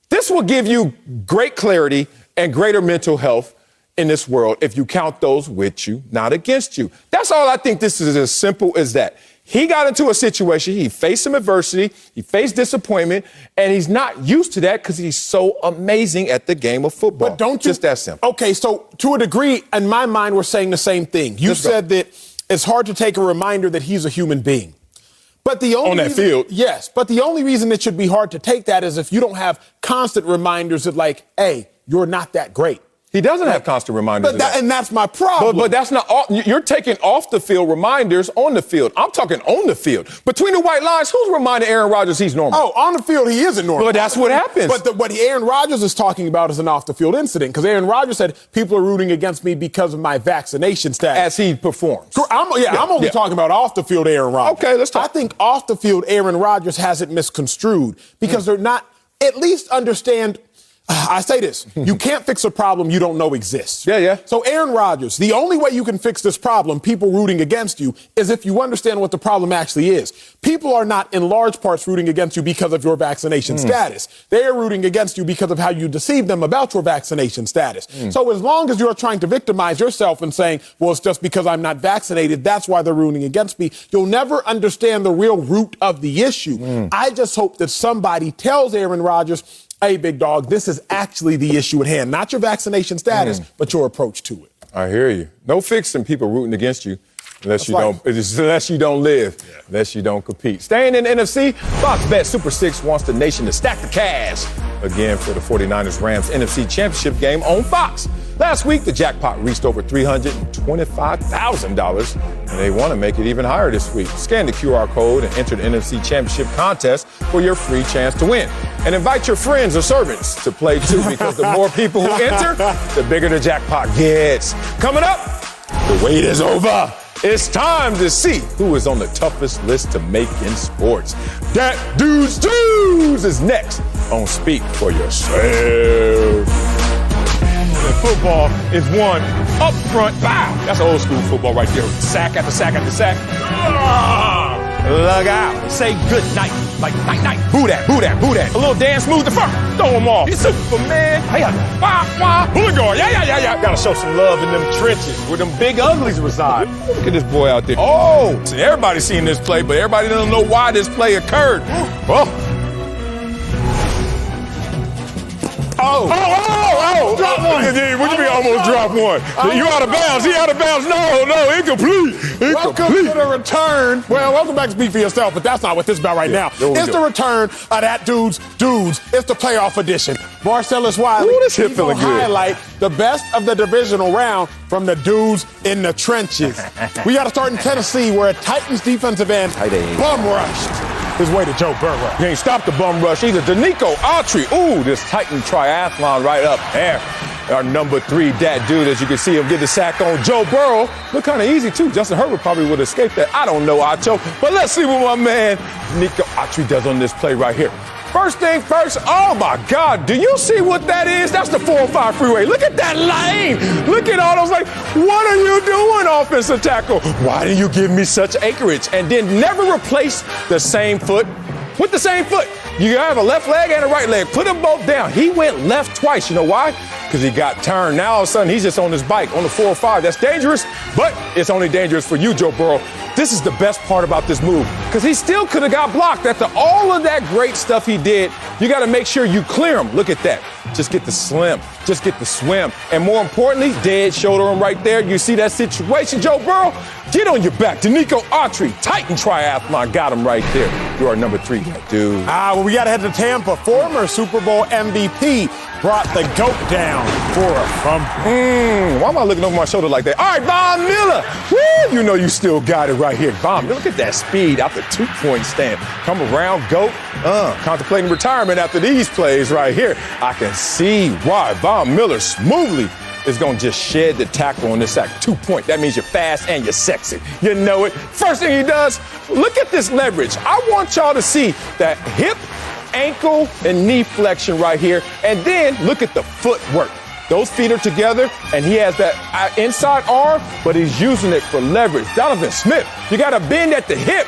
This will give you great clarity and greater mental health in this world if you count those with you, not against you. That's all I think. This is as simple as that. He got into a situation, he faced some adversity, he faced disappointment, and he's not used to that because he's so amazing at the game of football. But don't you? Just that simple. Okay, so to a degree, in my mind, we're saying the same thing. You said that it's hard to take a reminder that he's a human being. But the only on that reason, field. Yes, but the only reason it should be hard to take that is if you don't have constant reminders of like, hey, you're not that great. He doesn't have constant reminders. But and that's my problem. But that's not all. You're taking off the field reminders on the field. I'm talking on the field. Between the white lines, who's reminding Aaron Rodgers he's normal? Oh, on the field, he isn't normal. But that's what happens. But what Aaron Rodgers is talking about is an off-the-field incident, because Aaron Rodgers said people are rooting against me because of my vaccination status. As he performs. I'm only talking about off-the-field Aaron Rodgers. Okay, let's talk. I think off-the-field Aaron Rodgers has it misconstrued because they're not, at least understand. I say this, you can't fix a problem you don't know exists. Yeah. So Aaron Rodgers, the only way you can fix this problem, people rooting against you, is if you understand what the problem actually is. People are not in large parts rooting against you because of your vaccination status. They are rooting against you because of how you deceive them about your vaccination status. So as long as you're trying to victimize yourself and saying, well, it's just because I'm not vaccinated, that's why they're rooting against me, you'll never understand the real root of the issue. I just hope that somebody tells Aaron Rodgers, hey, big dog, this is actually the issue at hand. Not your vaccination status, but your approach to it. I hear you. No fixing people rooting against you unless you don't live, unless you don't compete. Staying in the NFC, Fox Bet Super 6 wants the nation to stack the cash again for the 49ers Rams NFC Championship game on Fox. Last week, the jackpot reached over $325,000, and they want to make it even higher this week. Scan the QR code and enter the NFC Championship contest for your free chance to win. And invite your friends or servants to play too, because the more people who enter, the bigger the jackpot gets. Coming up, the wait is over. It's time to see who is on the toughest list to make in sports. That Dudes is next on Speak for Yourself. Football is won up front. Wow, that's old school football right there. Sack after sack after sack. Look out. Say good night. Like night night. Boo that, boo that, boo that. A little dance move the front. Throw them off. He's Superman. Bullet guard. Yeah. Gotta show some love in them trenches where them big uglies reside. Look at this boy out there. Oh, everybody's seen this play, but everybody doesn't know why this play occurred. Oh. Drop one. What do you mean almost drop one? You out of bounds. He out of bounds. No, incomplete. Welcome to the return. Well, welcome back to Speak For Yourself, but that's not what this is about right now. It's the return of that dudes. It's the playoff edition. Marcellus Wiley. Ooh, this hip feeling good. Highlight the best of the divisional round from the dudes in the trenches. We got to start in Tennessee, where a Titans defensive end bum rushed his way to Joe Burrow. You ain't stopped the bum rush either. Danico Autry. Ooh, this Titan triathlon right up there. Our number 3, that dude, as you can see him get the sack on Joe Burrow. Look kind of easy, too. Justin Herbert probably would escape that. I don't know, Acho. But let's see what my man Danico Autry does on this play right here. First thing first, oh my God, do you see what that is? That's the 405 freeway. Look at that lane. Look at all those lanes. What are you doing, offensive tackle? Why do you give me such acreage? And then never replace the same foot with the same foot. You have a left leg and a right leg. Put them both down. He went left twice. You know why? Because he got turned. Now all of a sudden he's just on his bike on the 405. That's dangerous, but it's only dangerous for you, Joe Burrow. This is the best part about this move, because he still could have got blocked. After all of that great stuff he did, you got to make sure you clear him. Look at that. Just get the slim. Just get the swim. And more importantly, dead shoulder him right there. You see that situation, Joe Burrow? Get on your back. Danico Autry, Titan triathlon, got him right there. You are number 3, dude. Well, we got to head to Tampa. Former Super Bowl MVP brought the GOAT down for a fumble. Why am I looking over my shoulder like that? All right, Von Miller. Woo, you know you still got it right here. Von Miller, look at that speed out the 2-point stand. Come around, GOAT. Contemplating retirement after these plays right here. I can see why Von Miller smoothly is going to just shed the tackle on this sack. 2-point. That means you're fast and you're sexy. You know it. First thing he does, look at this leverage. I want y'all to see that hip, ankle, and knee flexion right here. And then look at the footwork. Those feet are together, and he has that inside arm, but he's using it for leverage. Donovan Smith, you got to bend at the hip.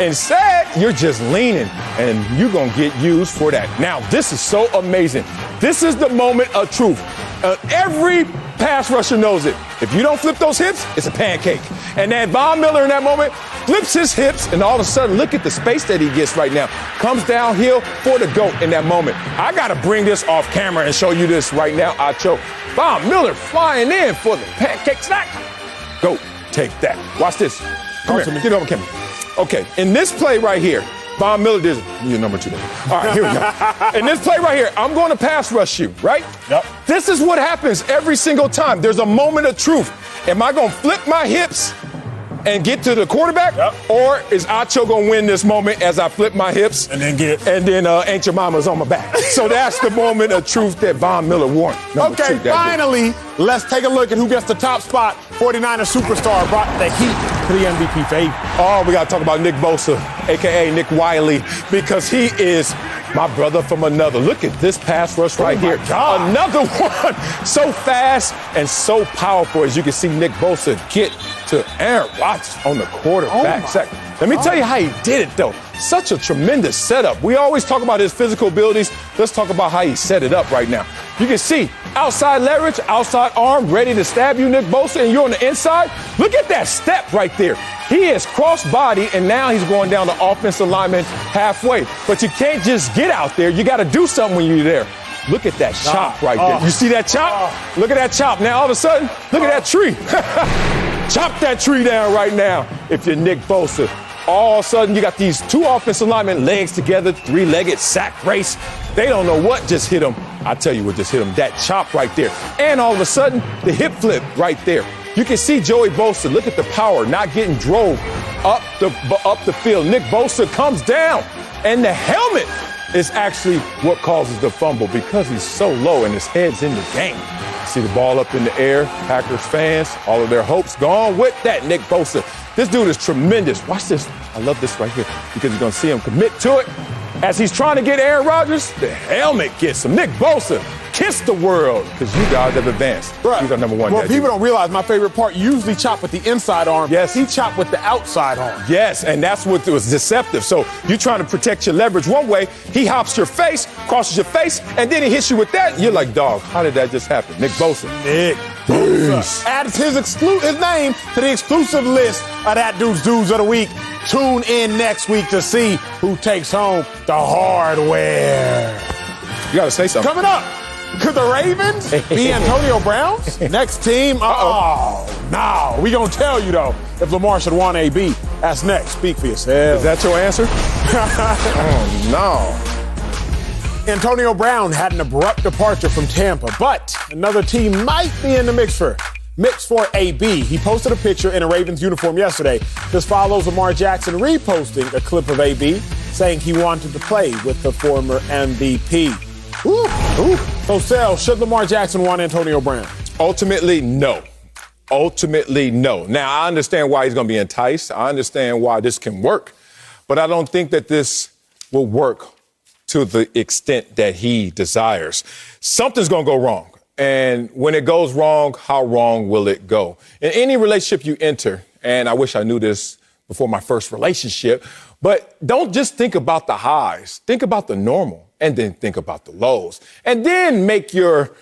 Instead, you're just leaning, and you're going to get used for that. Now, this is so amazing. This is the moment of truth. Every pass rusher knows it. If you don't flip those hips, it's a pancake. And then Von Miller in that moment flips his hips, and all of a sudden, look at the space that he gets right now. Comes downhill for the GOAT in that moment. I got to bring this off camera and show you this right now, Acho. Von Miller flying in for the pancake snack. GOAT, take that. Watch this. Come here. Get over, Kim. Okay, in this play right here, Von Miller did you're number 2. All right, here we go. In this play right here, I'm going to pass rush you, right? Yep. This is what happens every single time. There's a moment of truth. Am I going to flip my hips and get to the quarterback? Yep. Or is Acho going to win this moment as I flip my hips? And then Ain't Your Mama's on my back. So that's the moment of truth that Von Miller won. Okay, finally, let's take a look at who gets the top spot. 49er superstar brought the heat to the MVP fave. Oh, we got to talk about Nick Bosa, a.k.a. Nick Wiley, because he is my brother from another. Look at this pass rush right here. God. Another one. So fast and so powerful, as you can see Nick Bosa get to Aaron Rodgers on the quarterback sack. Let me tell you how he did it, though. Such a tremendous setup. We always talk about his physical abilities. Let's talk about how he set it up right now. You can see outside leverage, outside arm, ready to stab you, Nick Bosa, and you're on the inside. Look at that step right there. He is cross-body, and now he's going down the offensive lineman halfway. But you can't just get out there. You got to do something when you're there. Look at that chop right there. You see that chop? Look at that chop. Now, all of a sudden, look at that tree. Chop that tree down right now if you're Nick Bosa. All of a sudden, you got these 2 offensive linemen, legs together, 3-legged sack race. They don't know what just hit them. I tell you what just hit them. That chop right there. And all of a sudden, the hip flip right there. You can see Joey Bosa. Look at the power, not getting drove up the field. Nick Bosa comes down, and the helmet is actually what causes the fumble, because he's so low and his head's in the game. See the ball up in the air. Packers fans, all of their hopes gone with that. Nick Bosa. This dude is tremendous. Watch this. I love this right here, because you're going to see him commit to it. As he's trying to get Aaron Rodgers, the helmet gets him. Nick Bosa, kiss the world, because you guys have advanced. Right. He's our number 1. Well, people don't realize my favorite part, you usually chop with the inside arm. Yes. He chopped with the outside arm. Yes, and that's what was deceptive. So you're trying to protect your leverage one way. He hops your face, crosses your face, and then he hits you with that. You're like, dog, how did that just happen? Nick Bosa. Nick Bosa adds his name to the exclusive list of that dudes of the week. Tune in next week to see who takes home the hardware. You got to say something. Coming up, Could the Ravens be Antonio Brown's next team? Oh, no. We gonna tell you, though, if Lamar should want AB. That's next. Speak for yourself. Is that your answer? Oh, no. Antonio Brown had an abrupt departure from Tampa, but another team might be in the mix for AB. He posted a picture in a Ravens uniform yesterday. This follows Lamar Jackson reposting a clip of AB saying he wanted to play with the former MVP. So, Sel, should Lamar Jackson want Antonio Brown? Ultimately, no. Ultimately, no. Now, I understand why he's going to be enticed. I understand why this can work. But I don't think that this will work to the extent that he desires. Something's going to go wrong. And when it goes wrong, how wrong will it go? In any relationship you enter, and I wish I knew this before my first relationship, but don't just think about the highs. Think about the normal, and then think about the lows. And then make your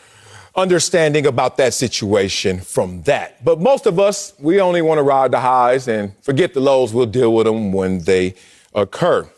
understanding about that situation from that. But most of us, we only want to ride the highs and forget the lows. We'll deal with them when they occur.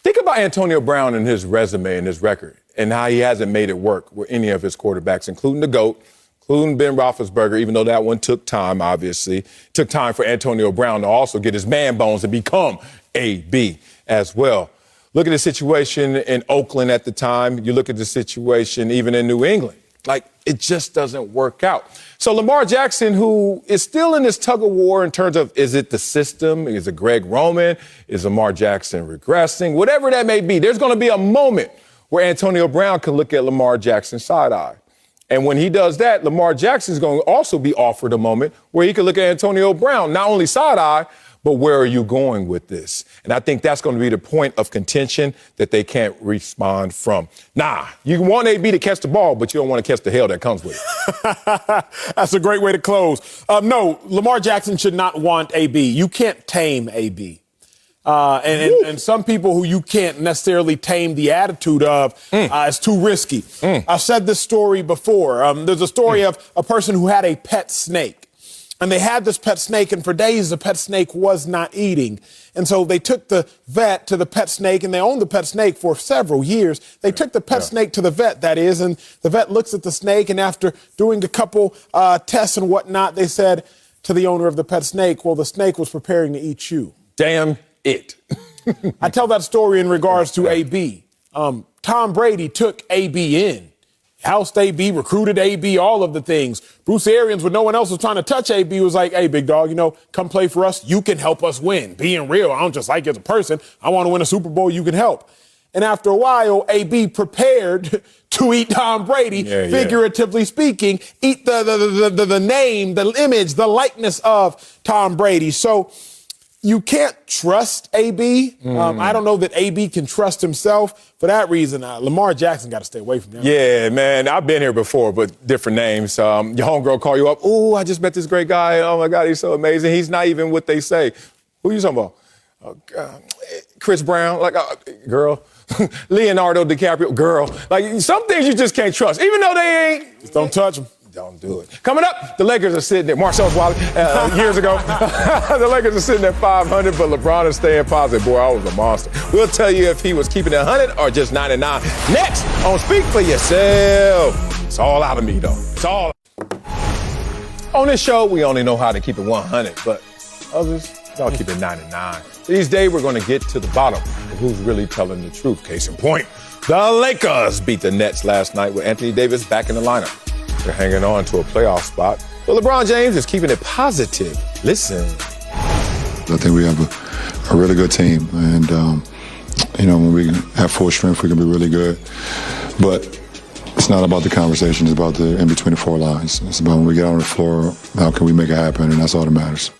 Think about Antonio Brown and his resume and his record and how he hasn't made it work with any of his quarterbacks, including the GOAT, including Ben Roethlisberger, even though that one took time, obviously. It took time for Antonio Brown to also get his man bones and become AB as well. Look at the situation in Oakland at the time. You look at the situation even in New England. Like, it just doesn't work out. So Lamar Jackson, who is still in this tug of war in terms of, is it the system? Is it Greg Roman? Is Lamar Jackson regressing? Whatever that may be, there's going to be a moment where Antonio Brown can look at Lamar Jackson side-eye. And when he does that, Lamar Jackson's going to also be offered a moment where he can look at Antonio Brown, not only side-eye, but where are you going with this? And I think that's going to be the point of contention that they can't respond from. Nah, you want AB to catch the ball, but you don't want to catch the hell that comes with it. That's a great way to close. No, Lamar Jackson should not want AB. You can't tame AB. And some people who you can't necessarily tame the attitude of is too risky. I've said this story before. There's a story of a person who had a pet snake. And they had this pet snake, and for days the pet snake was not eating. And so they took the vet to the pet snake, and they owned the pet snake for several years. They took the pet snake to the vet, that is, and the vet looks at the snake, and after doing a couple tests and whatnot, they said to the owner of the pet snake, well, the snake was preparing to eat you. Damn it. I tell that story in regards to AB. Tom Brady took AB in. Housed AB, recruited AB, all of the things. Bruce Arians, when no one else was trying to touch AB, was like, hey, big dog, come play for us. You can help us win. Being real, I don't just like you as a person. I want to win a Super Bowl. You can help. And after a while, AB prepared to eat Tom Brady, figuratively speaking, eat the name, the image, the likeness of Tom Brady. So you can't trust AB. I don't know that AB can trust himself. For that reason, Lamar Jackson got to stay away from him. Yeah, man, I've been here before, but different names. Your homegirl call you up. Oh, I just met this great guy. Oh, my God, he's so amazing. He's not even what they say. Who you talking about? Chris Brown, girl. Leonardo DiCaprio, girl. Like, some things you just can't trust, even though they ain't. Just don't touch them. Don't do it. Coming up, the Lakers are sitting there. Marcel's Wally, years ago. The Lakers are sitting at 500, but LeBron is staying positive. Boy, I was a monster. We'll tell you if he was keeping it 100 or just 99. Next on Speak for Yourself. It's all out of me, though. It's all. On this show, we only know how to keep it 100, but others, y'all keep it 99. These days, we're going to get to the bottom of who's really telling the truth. Case in point, the Lakers beat the Nets last night with Anthony Davis back in the lineup. They're hanging on to a playoff spot. But LeBron James is keeping it positive. Listen. I think we have a really good team. And, when we have full strength, we can be really good. But it's not about the conversation. It's about the in between the four lines. It's about when we get on the floor, how can we make it happen? And that's all that matters.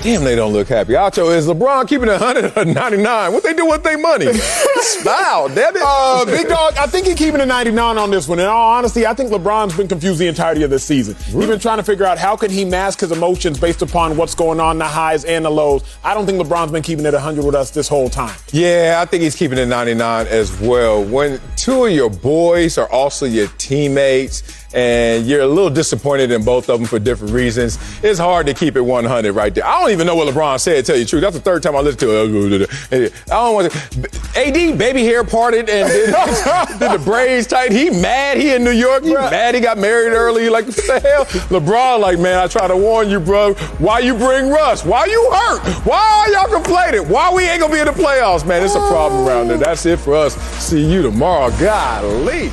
Damn, they don't look happy. Acho, is LeBron keeping it 100 or 99? What they do with their money? Smile, damn it. Big dog, I think he's keeping it 99 on this one. In all honesty, I think LeBron's been confused the entirety of this season. Really? He's been trying to figure out how can he mask his emotions based upon what's going on, the highs and the lows. I don't think LeBron's been keeping it 100 with us this whole time. Yeah, I think he's keeping it 99 as well. When two of your boys are also your teammates and you're a little disappointed in both of them for different reasons. It's hard to keep it 100 right there. I don't even know what LeBron said, to tell you the truth. That's the third time I listened to it. I don't want to. AD, baby hair parted and did the braids tight. He mad. He in New York. He mad. He got married early. Like, what the hell? LeBron, like, man, I try to warn you, bro. Why you bring Russ? Why you hurt? Why are y'all complaining? Why we ain't gonna be in the playoffs, man? It's a problem around there. That's it for us. See you tomorrow. Golly.